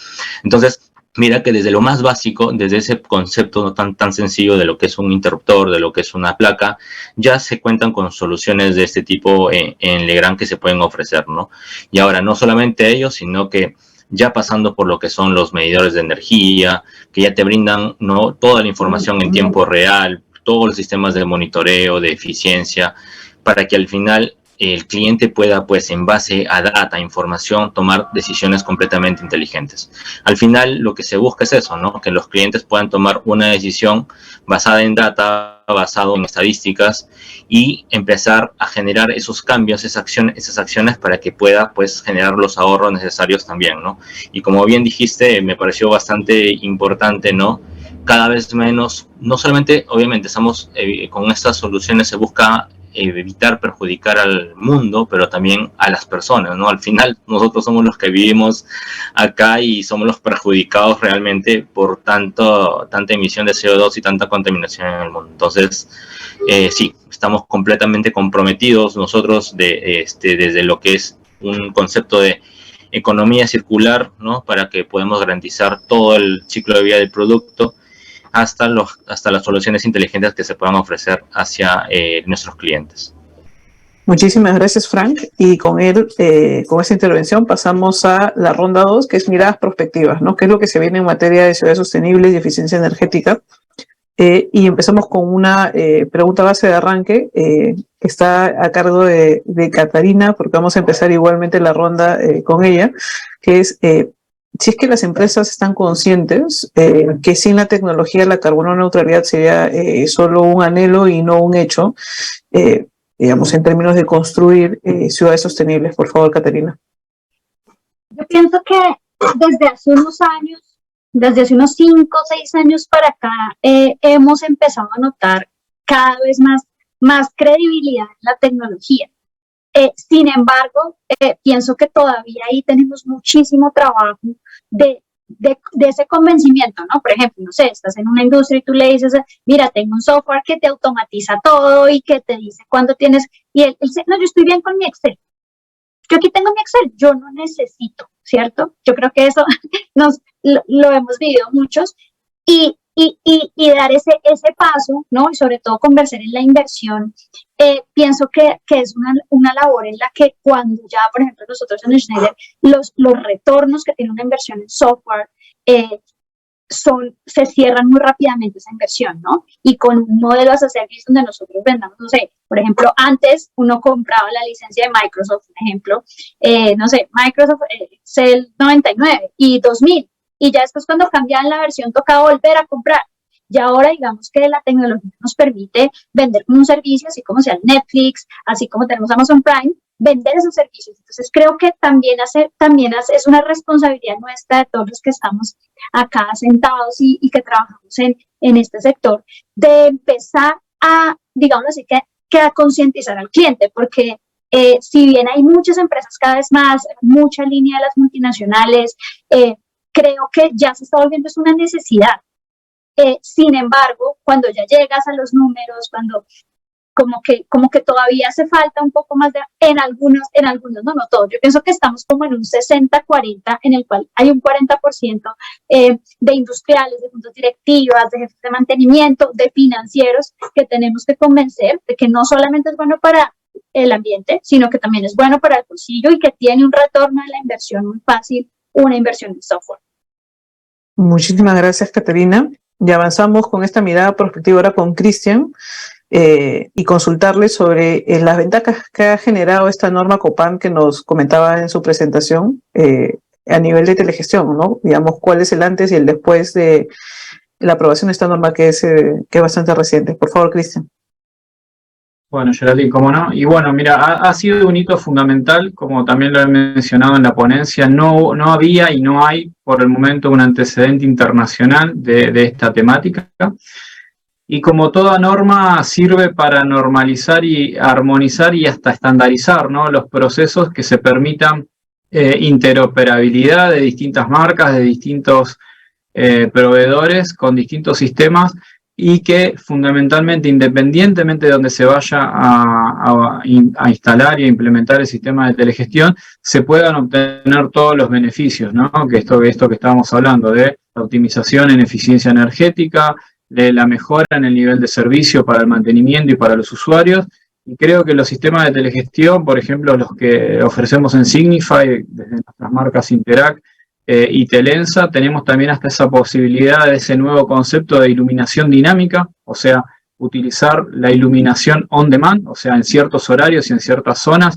Entonces, mira que desde lo más básico, desde ese concepto no tan sencillo de lo que es un interruptor, de lo que es una placa, ya se cuentan con soluciones de este tipo en Legrand que se pueden ofrecer, ¿no? Y ahora, no solamente ellos, sino que ya pasando por lo que son los medidores de energía, que ya te brindan, ¿no?, toda la información en tiempo real, todos los sistemas de monitoreo, de eficiencia, para que al final el cliente pueda, pues, en base a data, información, tomar decisiones completamente inteligentes. Al final, lo que se busca es eso, ¿no? Que los clientes puedan tomar una decisión basada en data, basado en estadísticas y empezar a generar esos cambios, esas acciones para que pueda, pues, generar los ahorros necesarios también, ¿no? Y como bien dijiste, me pareció bastante importante, ¿no? Cada vez menos, no solamente, obviamente, estamos con estas soluciones se busca evitar perjudicar al mundo, pero también a las personas, ¿no? Al final nosotros somos los que vivimos acá y somos los perjudicados realmente por tanta emisión de CO2 y tanta contaminación en el mundo. Entonces, sí, estamos completamente comprometidos nosotros desde lo que es un concepto de economía circular, ¿no? Para que podamos garantizar todo el ciclo de vida del producto hasta las soluciones inteligentes que se puedan ofrecer hacia nuestros clientes. Muchísimas gracias, Frank. Y con esta intervención pasamos a la ronda 2, que es miradas prospectivas, ¿no? ¿Qué es lo que se viene en materia de ciudades sostenibles y eficiencia energética? Y empezamos con una pregunta base de arranque, que está a cargo de Catarina, porque vamos a empezar igualmente la ronda con ella, que es... si es que las empresas están conscientes que sin la tecnología la carbono neutralidad sería solo un anhelo y no un hecho, digamos, en términos de construir ciudades sostenibles. Por favor, Catarina. Yo pienso que desde hace unos años, desde hace unos 5 o 6 años para acá, hemos empezado a notar cada vez más credibilidad en la tecnología. Sin embargo, pienso que todavía ahí tenemos muchísimo trabajo de ese convencimiento, ¿no? Por ejemplo, no sé, estás en una industria y tú le dices, mira, tengo un software que te automatiza todo y que te dice cuándo tienes, y él dice, no, yo estoy bien con mi Excel. Yo aquí tengo mi Excel, yo no necesito, ¿cierto? Yo creo que eso lo hemos vivido muchos y dar ese paso, ¿no? Y sobre todo conversar en la inversión, pienso que es una labor en la que cuando ya, por ejemplo, nosotros en Schneider, los retornos que tiene una inversión en software se cierran muy rápidamente esa inversión, ¿no? Y con un modelo as a service donde nosotros vendamos, no sé, por ejemplo, antes uno compraba la licencia de Microsoft, por ejemplo, no sé, Microsoft Excel 99 y 2000, y ya después cuando cambiaban la versión tocaba volver a comprar. Y ahora digamos que la tecnología nos permite vender como un servicio, así como sea Netflix, así como tenemos Amazon Prime, vender esos servicios. Entonces creo que también es una responsabilidad nuestra de todos los que estamos acá sentados y que trabajamos en este sector, de empezar a, digamos así, que a concientizar al cliente, porque si bien hay muchas empresas cada vez más, mucha línea de las multinacionales, creo que ya se está volviendo es una necesidad. Sin embargo, cuando ya llegas a los números, cuando como que todavía hace falta un poco más en algunos, no todos. Yo pienso que estamos como en un 60-40, en el cual hay un 40% de industriales, de juntas directivas, de jefes de mantenimiento, de financieros, que tenemos que convencer de que no solamente es bueno para el ambiente, sino que también es bueno para el bolsillo y que tiene un retorno de la inversión muy fácil, una inversión en software. Muchísimas gracias, Caterina. Y avanzamos con esta mirada prospectiva ahora con Cristian y consultarle sobre las ventajas que ha generado esta norma COPAN que nos comentaba en su presentación a nivel de telegestión, ¿no? Digamos, cuál es el antes y el después de la aprobación de esta norma que es bastante reciente. Por favor, Cristian. Bueno, Geraldine, cómo no. Y bueno, mira, ha sido un hito fundamental, como también lo he mencionado en la ponencia, no había y no hay por el momento un antecedente internacional de esta temática. Y como toda norma sirve para normalizar y armonizar y hasta estandarizar, ¿no?, los procesos que se permitan interoperabilidad de distintas marcas, de distintos proveedores con distintos sistemas, y que fundamentalmente, independientemente de donde se vaya a instalar y a implementar el sistema de telegestión, se puedan obtener todos los beneficios, ¿no?, que esto que estábamos hablando, de la optimización en eficiencia energética, de la mejora en el nivel de servicio para el mantenimiento y para los usuarios. Y creo que los sistemas de telegestión, por ejemplo, los que ofrecemos en Signify, desde nuestras marcas Interact y Telensa, tenemos también hasta esa posibilidad de ese nuevo concepto de iluminación dinámica, o sea, utilizar la iluminación on demand, o sea, en ciertos horarios y en ciertas zonas,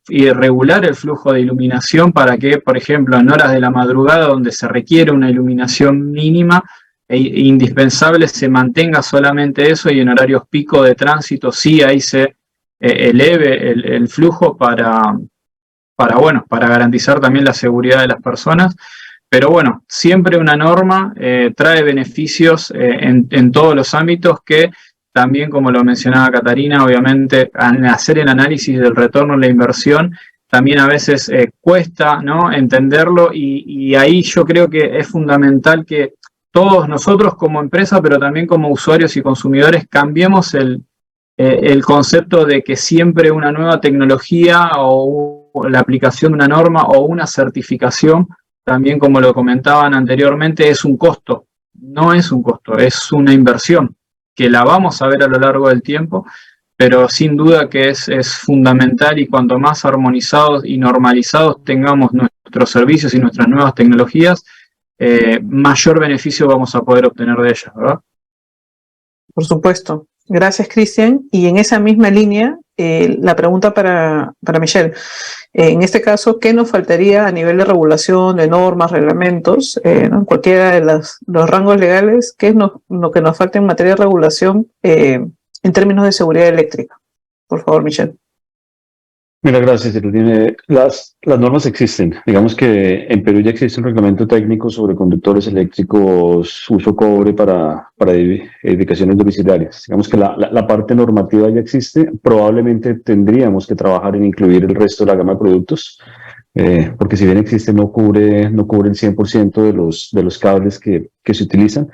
y regular el flujo de iluminación para que, por ejemplo, en horas de la madrugada donde se requiere una iluminación mínima e indispensable, se mantenga solamente eso, y en horarios pico de tránsito sí ahí se eleve el flujo para garantizar también la seguridad de las personas. Pero bueno, siempre una norma trae beneficios en todos los ámbitos, que también, como lo mencionaba Catarina, obviamente al hacer el análisis del retorno en la inversión, también a veces cuesta, ¿no?, entenderlo, y ahí yo creo que es fundamental que todos nosotros como empresa, pero también como usuarios y consumidores, cambiemos el concepto de que siempre una nueva tecnología o la aplicación de una norma o una certificación, también como lo comentaban anteriormente, es un costo. No es un costo, es una inversión que la vamos a ver a lo largo del tiempo, pero sin duda que es fundamental, y cuanto más armonizados y normalizados tengamos nuestros servicios y nuestras nuevas tecnologías, mayor beneficio vamos a poder obtener de ellas, ¿verdad? Por supuesto. Gracias, Cristian. Y en esa misma línea, la pregunta para Michelle. En este caso, ¿qué nos faltaría a nivel de regulación, de normas, reglamentos, ¿no?, en cualquiera de los rangos legales? ¿Qué es lo que nos falta en materia de regulación en términos de seguridad eléctrica? Por favor, Michelle. Mira, gracias. Las normas existen. Digamos que en Perú ya existe un reglamento técnico sobre conductores eléctricos uso cobre para edificaciones domiciliarias. Digamos que la parte normativa ya existe. Probablemente tendríamos que trabajar en incluir el resto de la gama de productos, porque si bien existe, no cubre el 100% de los cables que se utilizan.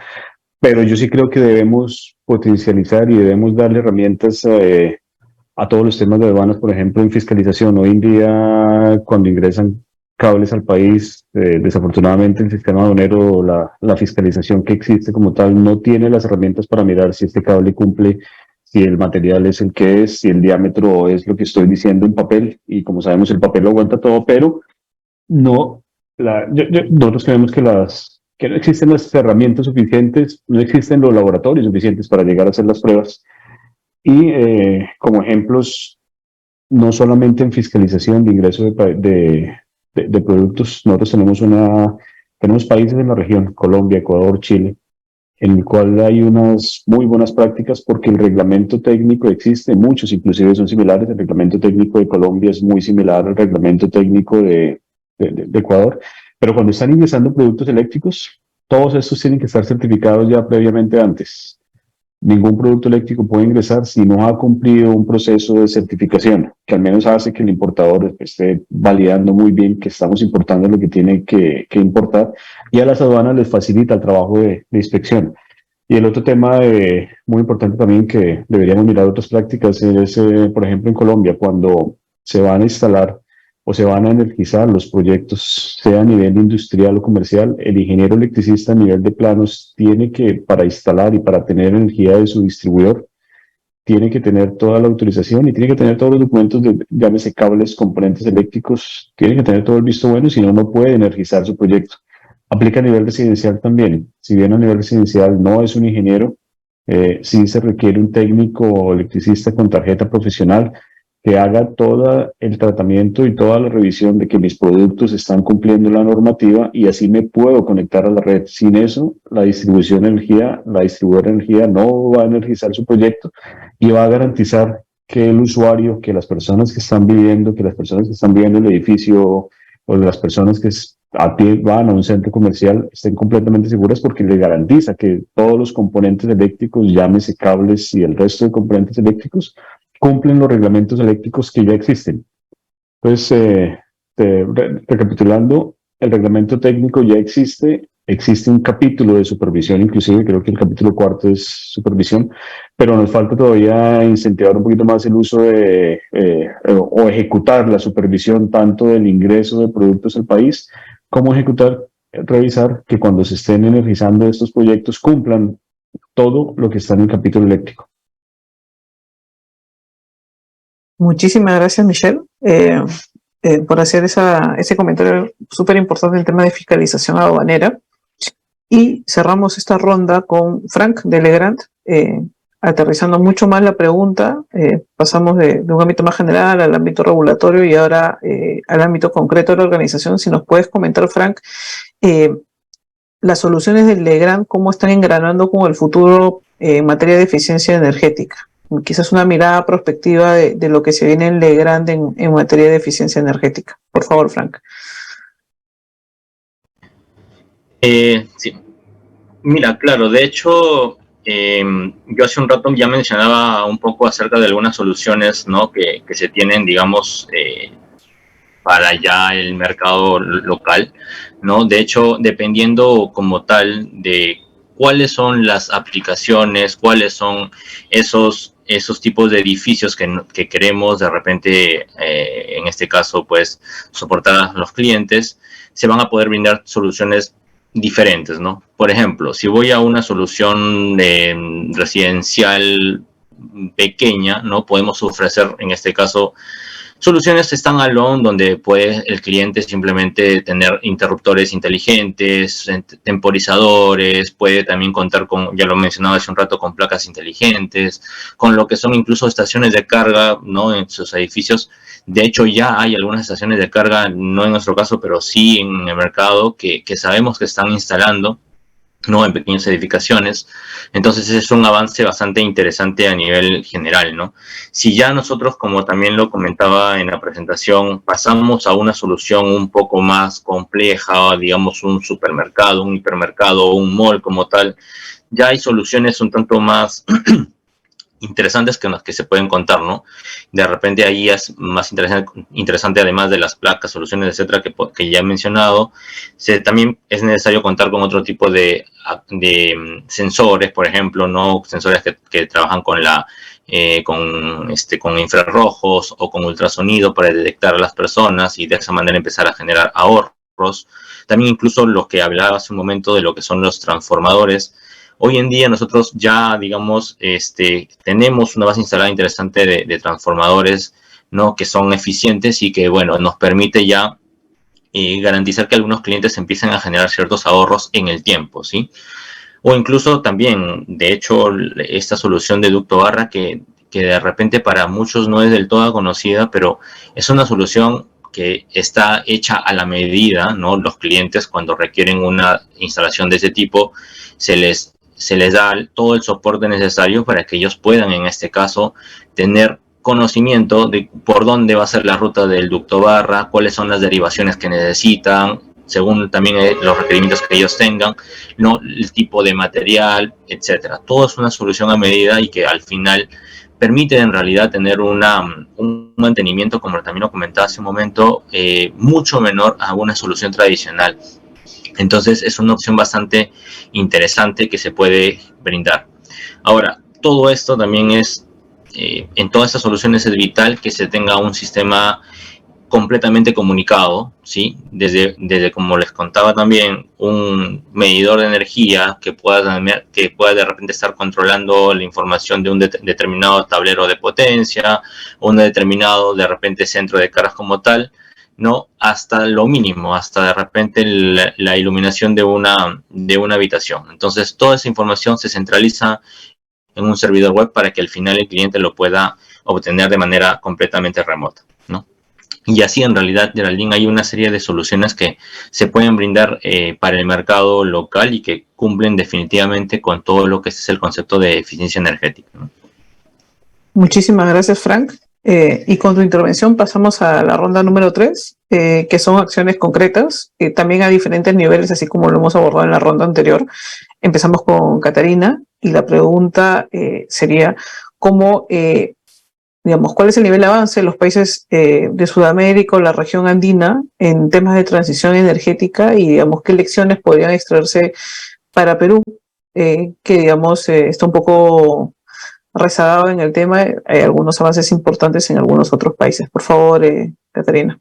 Pero yo sí creo que debemos potencializar y debemos darle herramientas a todos los temas de aduanas, por ejemplo, en fiscalización. Hoy en día, cuando ingresan cables al país, desafortunadamente el sistema aduanero, la fiscalización que existe como tal, no tiene las herramientas para mirar si este cable cumple, si el material es el que es, si el diámetro es lo que estoy diciendo en papel, y como sabemos el papel lo aguanta todo, pero no, nosotros creemos que no existen las herramientas suficientes, no existen los laboratorios suficientes para llegar a hacer las pruebas. Y como ejemplos, no solamente en fiscalización de ingreso de productos, nosotros tenemos países en la región, Colombia, Ecuador, Chile, en el cual hay unas muy buenas prácticas porque el reglamento técnico existe, muchos inclusive son similares. El reglamento técnico de Colombia es muy similar al reglamento técnico de Ecuador, pero cuando están ingresando productos eléctricos, todos estos tienen que estar certificados ya previamente antes. Ningún producto eléctrico puede ingresar si no ha cumplido un proceso de certificación, que al menos hace que el importador esté validando muy bien que estamos importando lo que tiene que importar, y a las aduanas les facilita el trabajo de inspección. Y el otro tema muy importante también que deberíamos mirar otras prácticas es, por ejemplo, en Colombia, cuando se van a instalar o se van a energizar los proyectos, sea a nivel industrial o comercial, el ingeniero electricista a nivel de planos tiene que, para instalar y para tener energía de su distribuidor, tiene que tener toda la autorización y tiene que tener todos los documentos de, llámese cables, componentes eléctricos, tiene que tener todo el visto bueno, si no, no puede energizar su proyecto. Aplica a nivel residencial también. Si bien a nivel residencial no es un ingeniero, sí se requiere un técnico o electricista con tarjeta profesional que haga todo el tratamiento y toda la revisión de que mis productos están cumpliendo la normativa, y así me puedo conectar a la red. Sin eso, la distribuidora de energía no va a energizar su proyecto y va a garantizar que el usuario, que las personas que están viviendo, el edificio o las personas que a pie van a un centro comercial estén completamente seguras porque le garantiza que todos los componentes eléctricos, llámese cables y el resto de componentes eléctricos, cumplen los reglamentos eléctricos que ya existen. Entonces, recapitulando, el reglamento técnico ya existe un capítulo de supervisión, inclusive creo que el capítulo 4 es supervisión, pero nos falta todavía incentivar un poquito más el uso o ejecutar la supervisión tanto del ingreso de productos al país, como revisar que cuando se estén energizando estos proyectos cumplan todo lo que está en el capítulo eléctrico. Muchísimas gracias, Michelle, por hacer ese comentario súper importante en tema de fiscalización aduanera. Y cerramos esta ronda con Frank de Legrand, aterrizando mucho más la pregunta. Pasamos de un ámbito más general al ámbito regulatorio y ahora al ámbito concreto de la organización. Si nos puedes comentar, Frank, las soluciones del Legrand, cómo están engranando con el futuro en materia de eficiencia energética. Quizás una mirada prospectiva de lo que se viene en Legrand en materia de eficiencia energética. Por favor, Frank. Sí. Mira, claro, de hecho, yo hace un rato ya mencionaba un poco acerca de algunas soluciones, ¿no?, que se tienen, digamos, para ya el mercado local, ¿no? De hecho, dependiendo como tal de cuáles son las aplicaciones, cuáles son esos tipos de edificios que queremos de repente, en este caso, pues, soportar a los clientes, se van a poder brindar soluciones diferentes, ¿no? Por ejemplo, si voy a una solución residencial pequeña, ¿no?, podemos ofrecer, en este caso, soluciones standalone donde puede el cliente simplemente tener interruptores inteligentes, temporizadores, puede también contar con, ya lo mencionaba hace un rato, con placas inteligentes, con lo que son incluso estaciones de carga, ¿no?, en sus edificios. De hecho, ya hay algunas estaciones de carga, no en nuestro caso, pero sí en el mercado, que sabemos que están instalando, ¿no?, en pequeñas edificaciones. Entonces es un avance bastante interesante a nivel general, ¿no? Si ya nosotros, como también lo comentaba en la presentación, pasamos a una solución un poco más compleja, digamos un supermercado, un hipermercado o un mall como tal, ya hay soluciones un tanto más interesantes con las que se pueden contar, ¿no? De repente ahí es más interesante además de las placas, soluciones, etcétera, que ya he mencionado. También es necesario contar con otro tipo de sensores, por ejemplo, ¿no? Sensores que trabajan con infrarrojos o con ultrasonido para detectar a las personas y de esa manera empezar a generar ahorros. También incluso lo que hablaba hace un momento de lo que son los transformadores. Hoy en día nosotros ya, digamos, tenemos una base instalada interesante de transformadores, ¿no?, que son eficientes y que, bueno, nos permite ya garantizar que algunos clientes empiecen a generar ciertos ahorros en el tiempo, ¿sí? O incluso también, de hecho, esta solución de ducto barra que de repente para muchos no es del todo conocida, pero es una solución que está hecha a la medida, ¿no? Los clientes, cuando requieren una instalación de ese tipo, se les da todo el soporte necesario para que ellos puedan, en este caso, tener conocimiento de por dónde va a ser la ruta del ducto barra, cuáles son las derivaciones que necesitan, según también los requerimientos que ellos tengan, ¿no?, el tipo de material, etcétera. Todo es una solución a medida y que al final permite en realidad tener un mantenimiento, como también lo comentaba hace un momento, mucho menor a una solución tradicional. Entonces es una opción bastante interesante que se puede brindar. Ahora, todo esto también en todas estas soluciones es vital que se tenga un sistema completamente comunicado, ¿sí? Desde como les contaba también, un medidor de energía que pueda de repente estar controlando la información de un determinado tablero de potencia, o un determinado de repente centro de cargas como tal, ¿no? Hasta lo mínimo, hasta de repente la iluminación de una habitación. Entonces toda esa información se centraliza en un servidor web para que al final el cliente lo pueda obtener de manera completamente remota, ¿no? Y así en realidad, Geraldine, hay una serie de soluciones que se pueden brindar para el mercado local y que cumplen definitivamente con todo lo que es el concepto de eficiencia energética, ¿no? Muchísimas gracias, Frank. Y con tu intervención pasamos a la ronda número 3, que son acciones concretas, también a diferentes niveles, así como lo hemos abordado en la ronda anterior. Empezamos con Catarina y la pregunta sería, ¿cómo, digamos, cuál es el nivel de avance de los países de Sudamérica o la región andina en temas de transición energética y, digamos, qué lecciones podrían extraerse para Perú, que, digamos, está un poco rezagado en el tema? Hay algunos avances importantes en algunos otros países. Por favor, Catarina.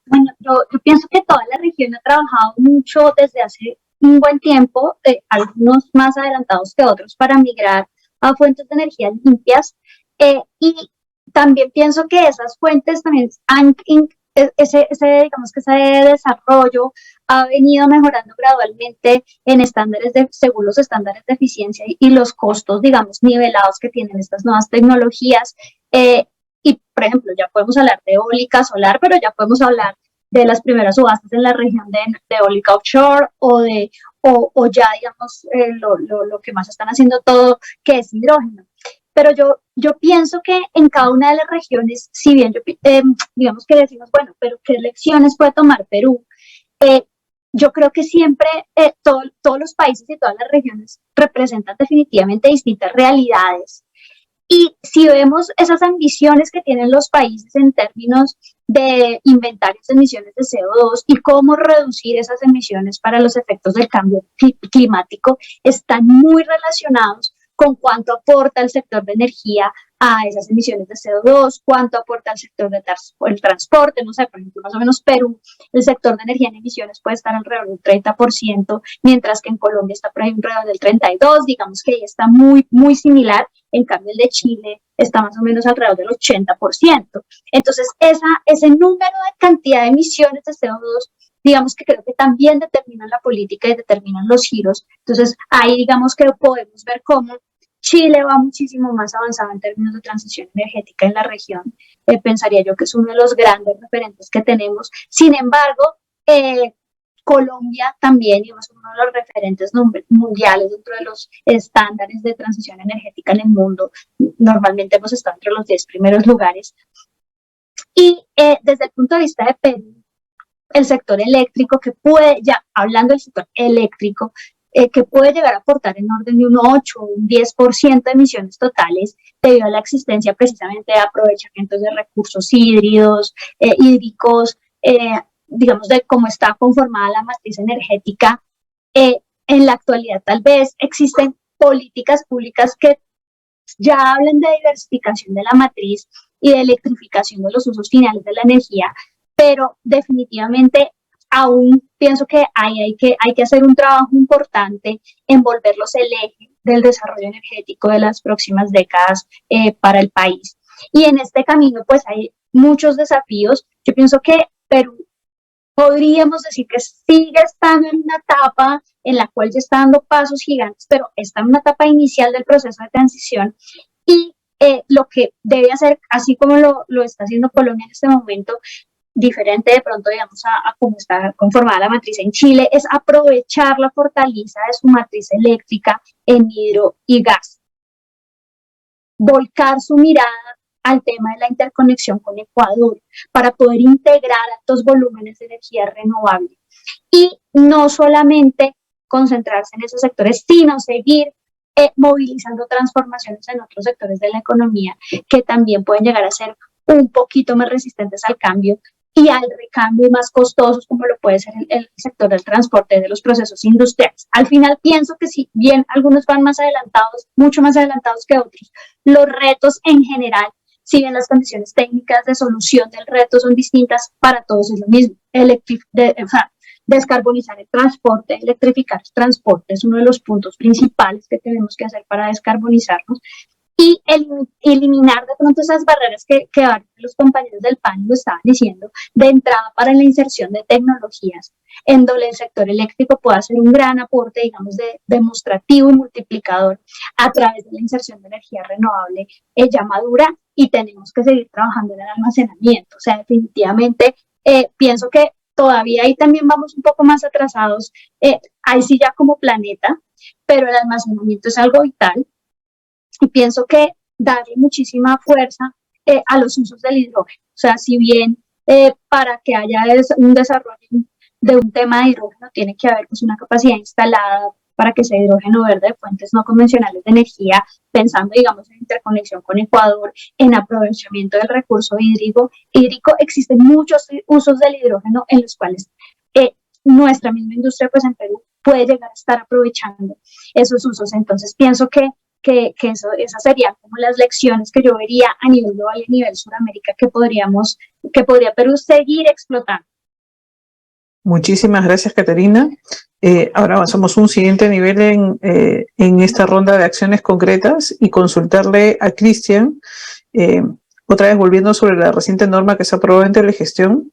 Bueno, yo pienso que toda la región ha trabajado mucho desde hace un buen tiempo, algunos más adelantados que otros, para migrar a fuentes de energía limpias. Y también pienso que esas fuentes también digamos que ese desarrollo ha venido mejorando gradualmente en estándares según los estándares de eficiencia y los costos, digamos, nivelados que tienen estas nuevas tecnologías. Y, por ejemplo, ya podemos hablar de eólica solar, pero ya podemos hablar de las primeras subastas en la región de eólica offshore o ya, digamos, lo que más están haciendo todo, que es hidrógeno. Pero yo pienso que en cada una de las regiones, si bien digamos que decimos, bueno, pero ¿qué lecciones puede tomar Perú? Yo creo que siempre todos los países y todas las regiones representan definitivamente distintas realidades. Y si vemos esas ambiciones que tienen los países en términos de inventarios de emisiones de CO2 y cómo reducir esas emisiones para los efectos del cambio climático, están muy relacionados con cuánto aporta el sector de energía a esas emisiones de CO2, cuánto aporta el sector del transporte, no sé, por ejemplo, más o menos Perú, el sector de energía en emisiones puede estar alrededor del 30%, mientras que en Colombia está por ahí alrededor del 32%, digamos que ahí está muy, muy similar. En cambio, el de Chile está más o menos alrededor del 80%. Entonces, ese número de cantidad de emisiones de CO2, digamos que creo que también determinan la política y determinan los giros. Entonces, ahí digamos que podemos ver cómo Chile va muchísimo más avanzado en términos de transición energética en la región. Pensaría yo que es uno de los grandes referentes que tenemos. Sin embargo, Colombia también, digamos, uno de los referentes mundiales dentro de los estándares de transición energética en el mundo. Normalmente hemos estado entre los 10 primeros lugares. Y desde el punto de vista de Perú, el sector eléctrico, que puede, ya hablando del sector eléctrico, que puede llegar a aportar en orden de un 8 o un 10% de emisiones totales debido a la existencia precisamente de aprovechamientos de recursos hídricos, digamos, de cómo está conformada la matriz energética. En la actualidad tal vez existen políticas públicas que ya hablan de diversificación de la matriz y de electrificación de los usos finales de la energía, pero definitivamente aún pienso que hay que hacer un trabajo importante en volverlos el eje del desarrollo energético de las próximas décadas para el país. Y en este camino pues hay muchos desafíos. Yo pienso que Perú podríamos decir que sigue estando en una etapa en la cual ya está dando pasos gigantes, pero está en una etapa inicial del proceso de transición y lo que debe hacer, así como lo está haciendo Colombia en este momento, diferente de pronto, digamos, a cómo está conformada la matriz en Chile, es aprovechar la fortaleza de su matriz eléctrica en hidro y gas. Volcar su mirada al tema de la interconexión con Ecuador para poder integrar altos volúmenes de energía renovable. Y no solamente concentrarse en esos sectores, sino seguir movilizando transformaciones en otros sectores de la economía que también pueden llegar a ser un poquito más resistentes al cambio y al recambio más costosos, como lo puede ser el sector del transporte, de los procesos industriales. Al final pienso que si bien algunos van más adelantados, mucho más adelantados que otros, los retos en general, si bien las condiciones técnicas de solución del reto son distintas, para todos es lo mismo. Descarbonizar el transporte, electrificar el transporte es uno de los puntos principales que tenemos que hacer para descarbonizarnos y eliminar de pronto esas barreras que los compañeros del panel lo estaban diciendo, de entrada para la inserción de tecnologías, en donde el sector eléctrico pueda hacer un gran aporte, digamos, demostrativo y multiplicador a través de la inserción de energía renovable ya madura, y tenemos que seguir trabajando en el almacenamiento. O sea, definitivamente pienso que todavía ahí también vamos un poco más atrasados, ahí sí ya como planeta, pero el almacenamiento es algo vital. Y pienso que darle muchísima fuerza a los usos del hidrógeno. O sea, si bien para que haya un desarrollo de un tema de hidrógeno tiene que haber pues, una capacidad instalada para que ese hidrógeno verde de fuentes no convencionales de energía, pensando, digamos, en interconexión con Ecuador, en aprovechamiento del recurso hídrico, existen muchos usos del hidrógeno en los cuales nuestra misma industria, pues en Perú, puede llegar a estar aprovechando esos usos. Entonces, pienso que esas serían como las lecciones que yo vería a nivel global y a nivel Sudamérica que podría Perú seguir explotando. Muchísimas gracias, Caterina. Ahora avanzamos un siguiente nivel en esta ronda de acciones concretas y consultarle a Cristian, otra vez volviendo sobre la reciente norma que se aprobó en Telegestión,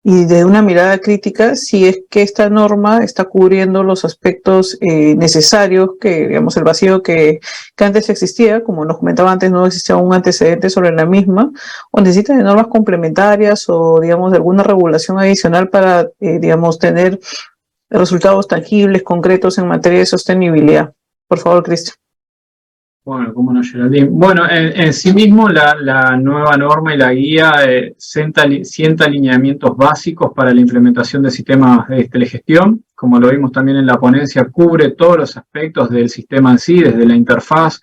y de una mirada crítica, si es que esta norma está cubriendo los aspectos necesarios, que digamos el vacío que antes existía, como nos comentaba antes, no existía un antecedente sobre la misma, o necesita de normas complementarias o digamos de alguna regulación adicional para digamos tener resultados tangibles, concretos en materia de sostenibilidad. Por favor, Cristian. Bueno, cómo no, Geraldine. Bueno, en sí mismo la nueva norma y la guía sienta alineamientos básicos para la implementación de sistemas de telegestión. Como lo vimos también en la ponencia, cubre todos los aspectos del sistema en sí, desde la interfaz,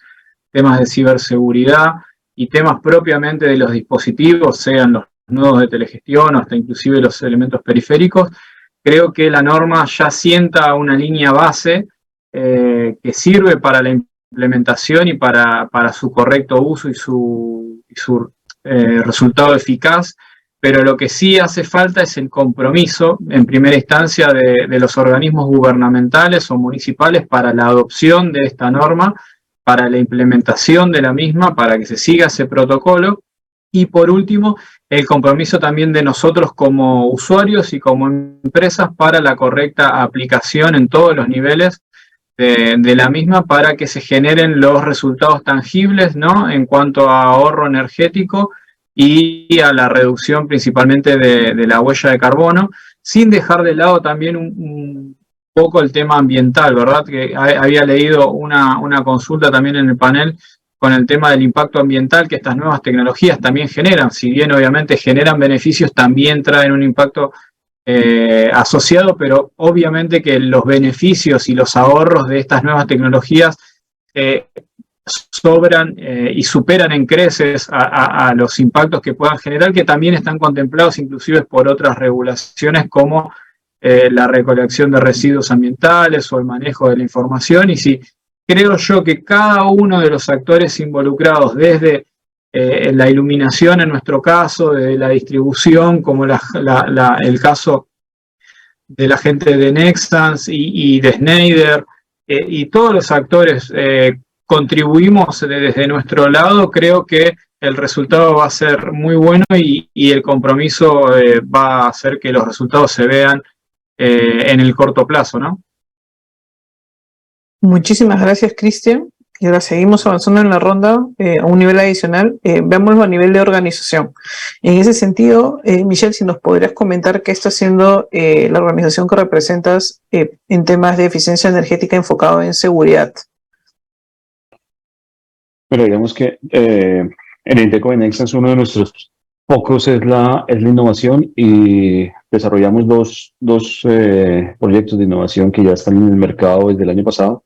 temas de ciberseguridad y temas propiamente de los dispositivos, sean los nodos de telegestión o hasta inclusive los elementos periféricos. Creo que la norma ya sienta una línea base que sirve para la implementación y para su correcto uso y su resultado eficaz, pero lo que sí hace falta es el compromiso, en primera instancia, de los organismos gubernamentales o municipales para la adopción de esta norma, para la implementación de la misma, para que se siga ese protocolo, y por último, el compromiso también de nosotros como usuarios y como empresas para la correcta aplicación en todos los niveles de la misma para que se generen los resultados tangibles, ¿no? En cuanto a ahorro energético y a la reducción principalmente de la huella de carbono, sin dejar de lado también un poco el tema ambiental, ¿verdad? Que había leído una consulta también en el panel con el tema del impacto ambiental que estas nuevas tecnologías también generan. Si bien obviamente generan beneficios, también traen un impacto asociado, pero obviamente que los beneficios y los ahorros de estas nuevas tecnologías sobran y superan en creces a los impactos que puedan generar, que también están contemplados inclusive por otras regulaciones como la recolección de residuos ambientales o el manejo de la información. Y si creo yo que cada uno de los actores involucrados, desde la iluminación en nuestro caso, de la distribución, como el caso de la gente de Nexans y de Schneider, y todos los actores contribuimos desde nuestro lado, creo que el resultado va a ser muy bueno y el compromiso va a hacer que los resultados se vean en el corto plazo, ¿no? Muchísimas gracias, Cristian. Y ahora seguimos avanzando en la ronda a un nivel adicional. Veámoslo a nivel de organización. En ese sentido, Michelle, si nos podrías comentar qué está haciendo la organización que representas en temas de eficiencia energética enfocado en seguridad. Pero digamos que el Inteco de Nexans, uno de nuestros focos es la innovación, y desarrollamos dos proyectos de innovación que ya están en el mercado desde el año pasado.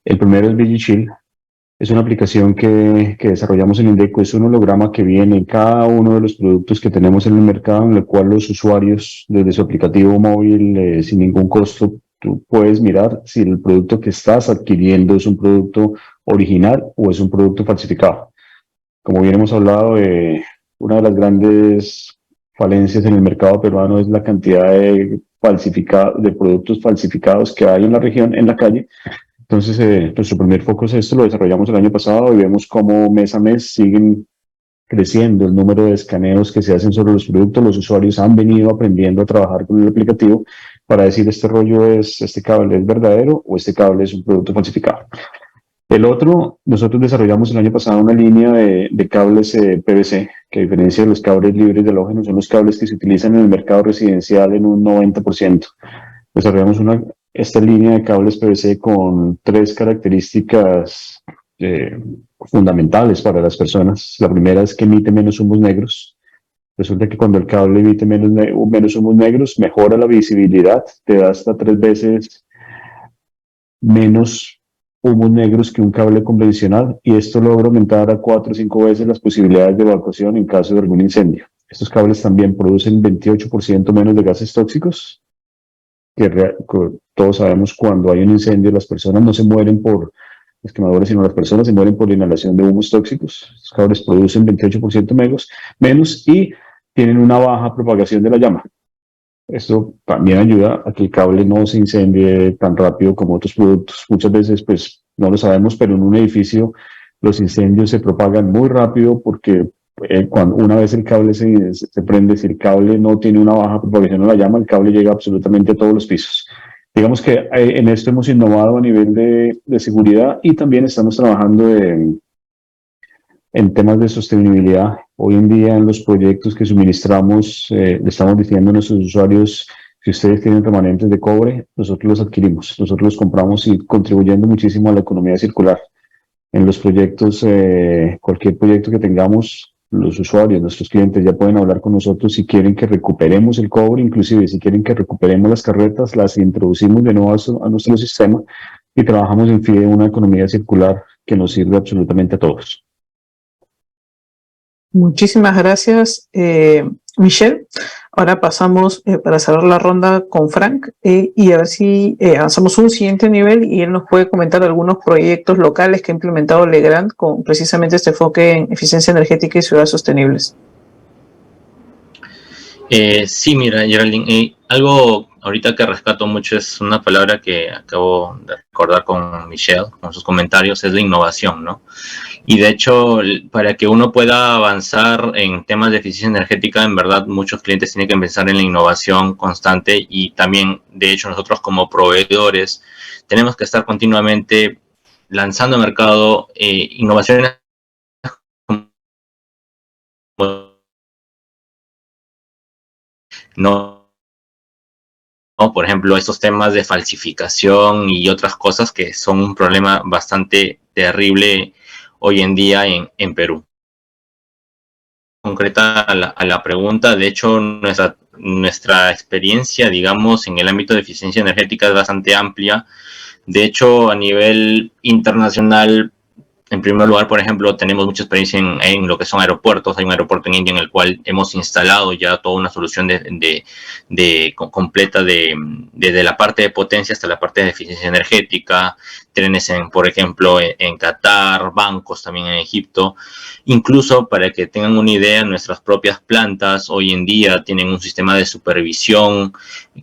El primero es VigiChill. Es una aplicación que desarrollamos en Indeco. Es un holograma que viene en cada uno de los productos que tenemos en el mercado, en el cual los usuarios, desde su aplicativo móvil, sin ningún costo, tú puedes mirar si el producto que estás adquiriendo es un producto original o es un producto falsificado. Como bien hemos hablado, una de las grandes falencias en el mercado peruano es la cantidad de productos falsificados que hay en la región, en la calle. Entonces, nuestro primer foco es esto, lo desarrollamos el año pasado y vemos cómo mes a mes siguen creciendo el número de escaneos que se hacen sobre los productos. Los usuarios han venido aprendiendo a trabajar con el aplicativo para decir este cable es verdadero o este cable es un producto falsificado. El otro, nosotros desarrollamos el año pasado una línea de cables PVC, que a diferencia de los cables libres de halógeno, son los cables que se utilizan en el mercado residencial en un 90%. Desarrollamos esta línea de cables PVC con 3 características fundamentales para las personas. La primera es que emite menos humos negros. Resulta que cuando el cable emite menos humos negros, mejora la visibilidad, te da hasta 3 veces menos humos negros que un cable convencional, y esto logra aumentar a 4 o 5 veces las posibilidades de evacuación en caso de algún incendio. Estos cables también producen 28% menos de gases tóxicos, que todos sabemos cuando hay un incendio las personas no se mueren por los quemadores, sino las personas se mueren por la inhalación de humos tóxicos. Los cables producen 28% menos y tienen una baja propagación de la llama. Esto también ayuda a que el cable no se incendie tan rápido como otros productos. Muchas veces, pues, no lo sabemos, pero en un edificio los incendios se propagan muy rápido porque cuando una vez el cable se prende, si el cable no tiene una baja propagación de la llama, el cable llega absolutamente a todos los pisos. Digamos que en esto hemos innovado a nivel de seguridad, y también estamos trabajando en temas de sostenibilidad. Hoy en día en los proyectos que suministramos, le estamos diciendo a nuestros usuarios: si ustedes tienen remanentes de cobre, nosotros los adquirimos, nosotros los compramos, y contribuyendo muchísimo a la economía circular. En los proyectos, cualquier proyecto que tengamos, los usuarios, nuestros clientes ya pueden hablar con nosotros si quieren que recuperemos el cobre, inclusive si quieren que recuperemos las carretas, las introducimos de nuevo a nuestro sistema, y trabajamos en fin de una economía circular que nos sirve absolutamente a todos. Muchísimas gracias, Michelle. Ahora pasamos para cerrar la ronda con Frank y a ver si avanzamos un siguiente nivel y él nos puede comentar algunos proyectos locales que ha implementado Legrand con precisamente este enfoque en eficiencia energética y ciudades sostenibles. Sí, mira, Geraldine, algo ahorita que rescato mucho es una palabra que acabo de recordar con Michelle, con sus comentarios, es la innovación, ¿no? Y de hecho, para que uno pueda avanzar en temas de eficiencia energética, en verdad, muchos clientes tienen que pensar en la innovación constante, y también, de hecho, nosotros como proveedores tenemos que estar continuamente lanzando al mercado innovaciones no, por ejemplo, estos temas de falsificación y otras cosas que son un problema bastante terrible hoy en día en Perú. Concreta a la pregunta, de hecho, nuestra experiencia, digamos, en el ámbito de eficiencia energética es bastante amplia. De hecho, a nivel internacional, en primer lugar, por ejemplo, tenemos mucha experiencia en lo que son aeropuertos. Hay un aeropuerto en India en el cual hemos instalado ya toda una solución completa desde la parte de potencia hasta la parte de eficiencia energética. Trenes, por ejemplo, en Qatar, bancos también en Egipto. Incluso, para que tengan una idea, nuestras propias plantas hoy en día tienen un sistema de supervisión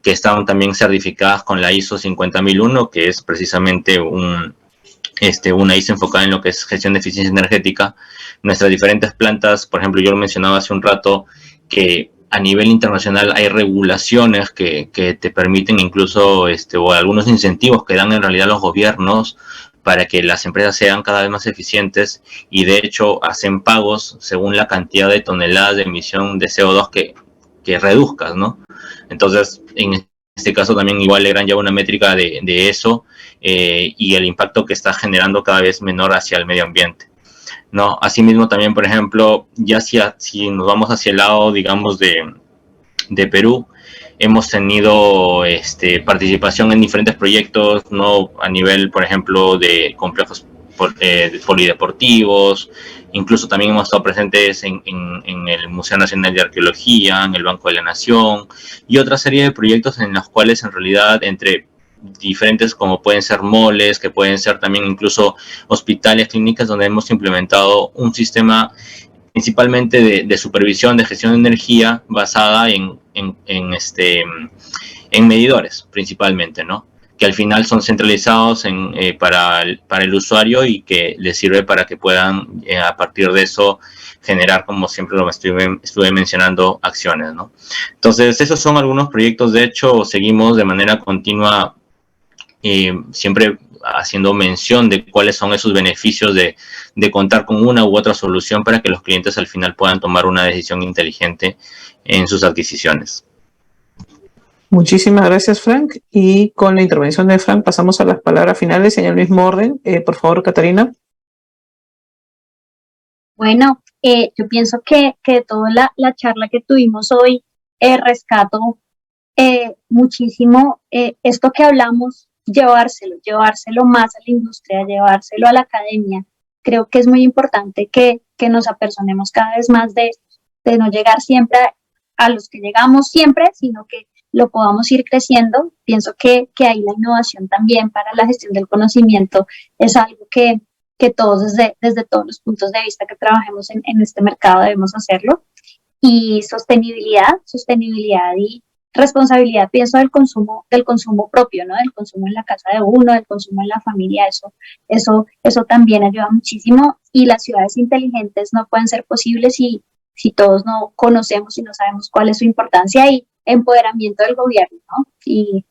que están también certificadas con la ISO 50001, que es precisamente una ISO enfocada en lo que es gestión de eficiencia energética. Nuestras diferentes plantas, por ejemplo, yo lo mencionaba hace un rato, que a nivel internacional hay regulaciones que te permiten incluso, o algunos incentivos que dan en realidad los gobiernos para que las empresas sean cada vez más eficientes, y de hecho hacen pagos según la cantidad de toneladas de emisión de CO2 que reduzcas, ¿no? Entonces, en este caso también igual Legrand lleva una métrica de eso, y el impacto que está generando cada vez menor hacia el medio ambiente, ¿no? Asimismo también, por ejemplo, ya si nos vamos hacia el lado, digamos, de Perú, hemos tenido participación en diferentes proyectos, ¿no? A nivel, por ejemplo, de complejos polideportivos. Incluso también hemos estado presentes en el Museo Nacional de Arqueología, en el Banco de la Nación, y otra serie de proyectos en los cuales en realidad entre diferentes, como pueden ser moles, que pueden ser también incluso hospitales, clínicas, donde hemos implementado un sistema principalmente de supervisión de gestión de energía basada en medidores principalmente, ¿no? Que al final son centralizados para el usuario, y que les sirve para que puedan a partir de eso generar, como siempre lo estuve mencionando, acciones, ¿no? Entonces, esos son algunos proyectos. De hecho, seguimos de manera continua siempre haciendo mención de cuáles son esos beneficios de contar con una u otra solución para que los clientes al final puedan tomar una decisión inteligente en sus adquisiciones. Muchísimas gracias, Frank. Y con la intervención de Frank pasamos a las palabras finales en el mismo orden. Por favor, Catarina. Bueno, yo pienso que toda la charla que tuvimos hoy, rescato muchísimo esto que hablamos, llevárselo más a la industria, llevárselo a la academia. Creo que es muy importante que nos apersonemos cada vez más de no llegar siempre a los que llegamos siempre, sino que lo podamos ir creciendo. Pienso que ahí la innovación también para la gestión del conocimiento es algo que todos desde todos los puntos de vista que trabajemos en este mercado debemos hacerlo. Y sostenibilidad y responsabilidad, pienso, del consumo propio, ¿no? Del consumo en la casa de uno, del consumo en la familia, eso también ayuda muchísimo. Y las ciudades inteligentes no pueden ser posibles si todos no conocemos y no sabemos cuál es su importancia y empoderamiento del gobierno, ¿no? Y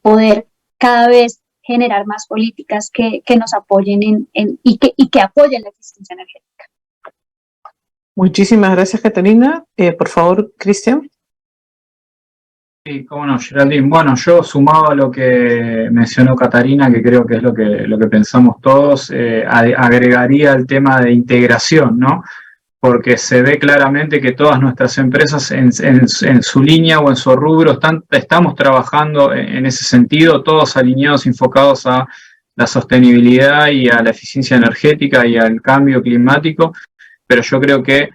poder cada vez generar más políticas que nos apoyen y que apoyen la eficiencia energética. Muchísimas gracias, Catalina. Por favor, Cristian. Sí, cómo no, Geraldine. Bueno, yo sumado a lo que mencionó Catarina, que creo que es lo que pensamos todos, agregaría el tema de integración, ¿no? Porque se ve claramente que todas nuestras empresas en su línea o en su rubro estamos trabajando en ese sentido, todos alineados, enfocados a la sostenibilidad y a la eficiencia energética y al cambio climático, pero yo creo que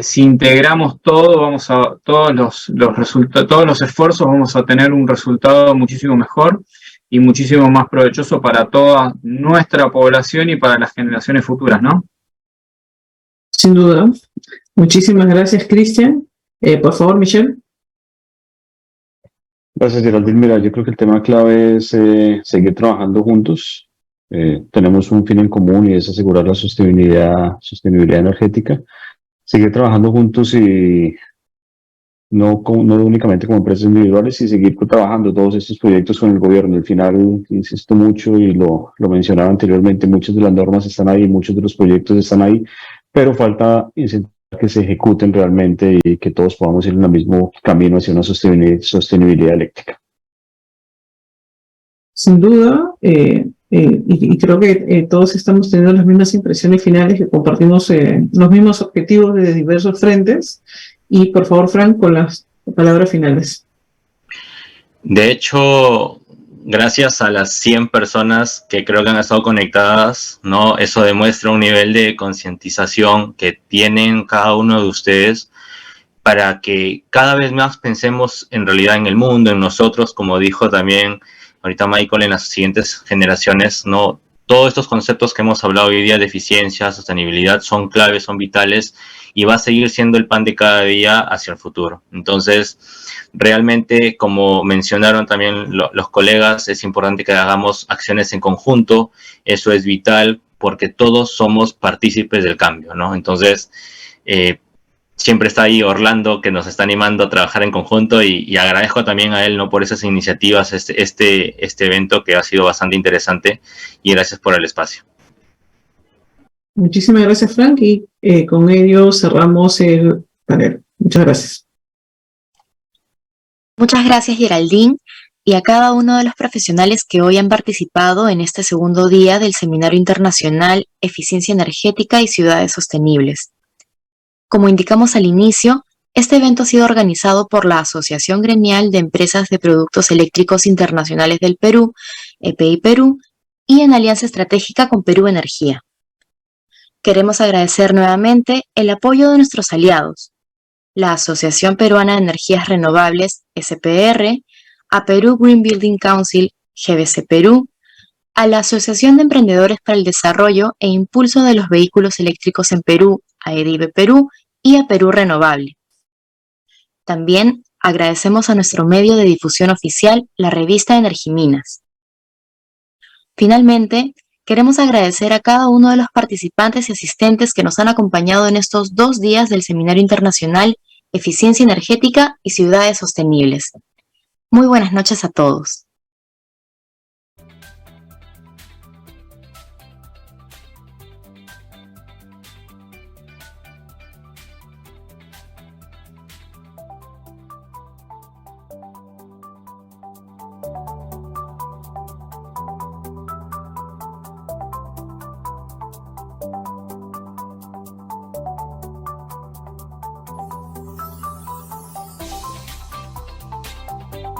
si integramos todo, todos los esfuerzos, vamos a tener un resultado muchísimo mejor y muchísimo más provechoso para toda nuestra población y para las generaciones futuras, ¿no? Sin duda. Muchísimas gracias, Cristian. Por favor, Michelle. Gracias, Geraldine. Mira, yo creo que el tema clave es seguir trabajando juntos. Tenemos un fin en común y es asegurar la sostenibilidad energética. Seguir trabajando juntos y no únicamente como empresas individuales, y seguir trabajando todos estos proyectos con el gobierno. Al final, insisto mucho y lo mencionaba anteriormente, muchas de las normas están ahí, muchos de los proyectos están ahí, pero falta incentivar que se ejecuten realmente y que todos podamos ir en el mismo camino hacia una sostenibilidad eléctrica. Sin duda, y creo que todos estamos teniendo las mismas impresiones finales, que compartimos los mismos objetivos de diversos frentes. Y por favor, Frank, con las palabras finales. De hecho, gracias a las 100 personas que creo que han estado conectadas, ¿no? Eso demuestra un nivel de concientización que tienen cada uno de ustedes para que cada vez más pensemos en realidad en el mundo, en nosotros, como dijo también ahorita Michael, en las siguientes generaciones, ¿no? Todos estos conceptos que hemos hablado hoy día de eficiencia, sostenibilidad, son claves, son vitales y va a seguir siendo el pan de cada día hacia el futuro. Entonces, realmente, como mencionaron también los colegas, es importante que hagamos acciones en conjunto. Eso es vital porque todos somos partícipes del cambio, ¿no? Entonces, siempre está ahí Orlando, que nos está animando a trabajar en conjunto, y agradezco también a él, ¿no? Por esas iniciativas, este evento que ha sido bastante interesante, y gracias por el espacio. Muchísimas gracias, Frank, y con ello cerramos el panel. Muchas gracias. Muchas gracias, Geraldine, y a cada uno de los profesionales que hoy han participado en este segundo día del Seminario Internacional Eficiencia Energética y Ciudades Sostenibles. Como indicamos al inicio, este evento ha sido organizado por la Asociación Gremial de Empresas de Productos Eléctricos Internacionales del Perú, EPI Perú, y en alianza estratégica con Perú Energía. Queremos agradecer nuevamente el apoyo de nuestros aliados, la Asociación Peruana de Energías Renovables, SPR, a Perú Green Building Council, GBC Perú, a la Asociación de Emprendedores para el Desarrollo e Impulso de los Vehículos Eléctricos en Perú, a EDIVE Perú, y a Perú Renovable. También agradecemos a nuestro medio de difusión oficial, la revista Energiminas. Finalmente, queremos agradecer a cada uno de los participantes y asistentes que nos han acompañado en estos 2 días del Seminario Internacional Eficiencia Energética y Ciudades Sostenibles. Muy buenas noches a todos.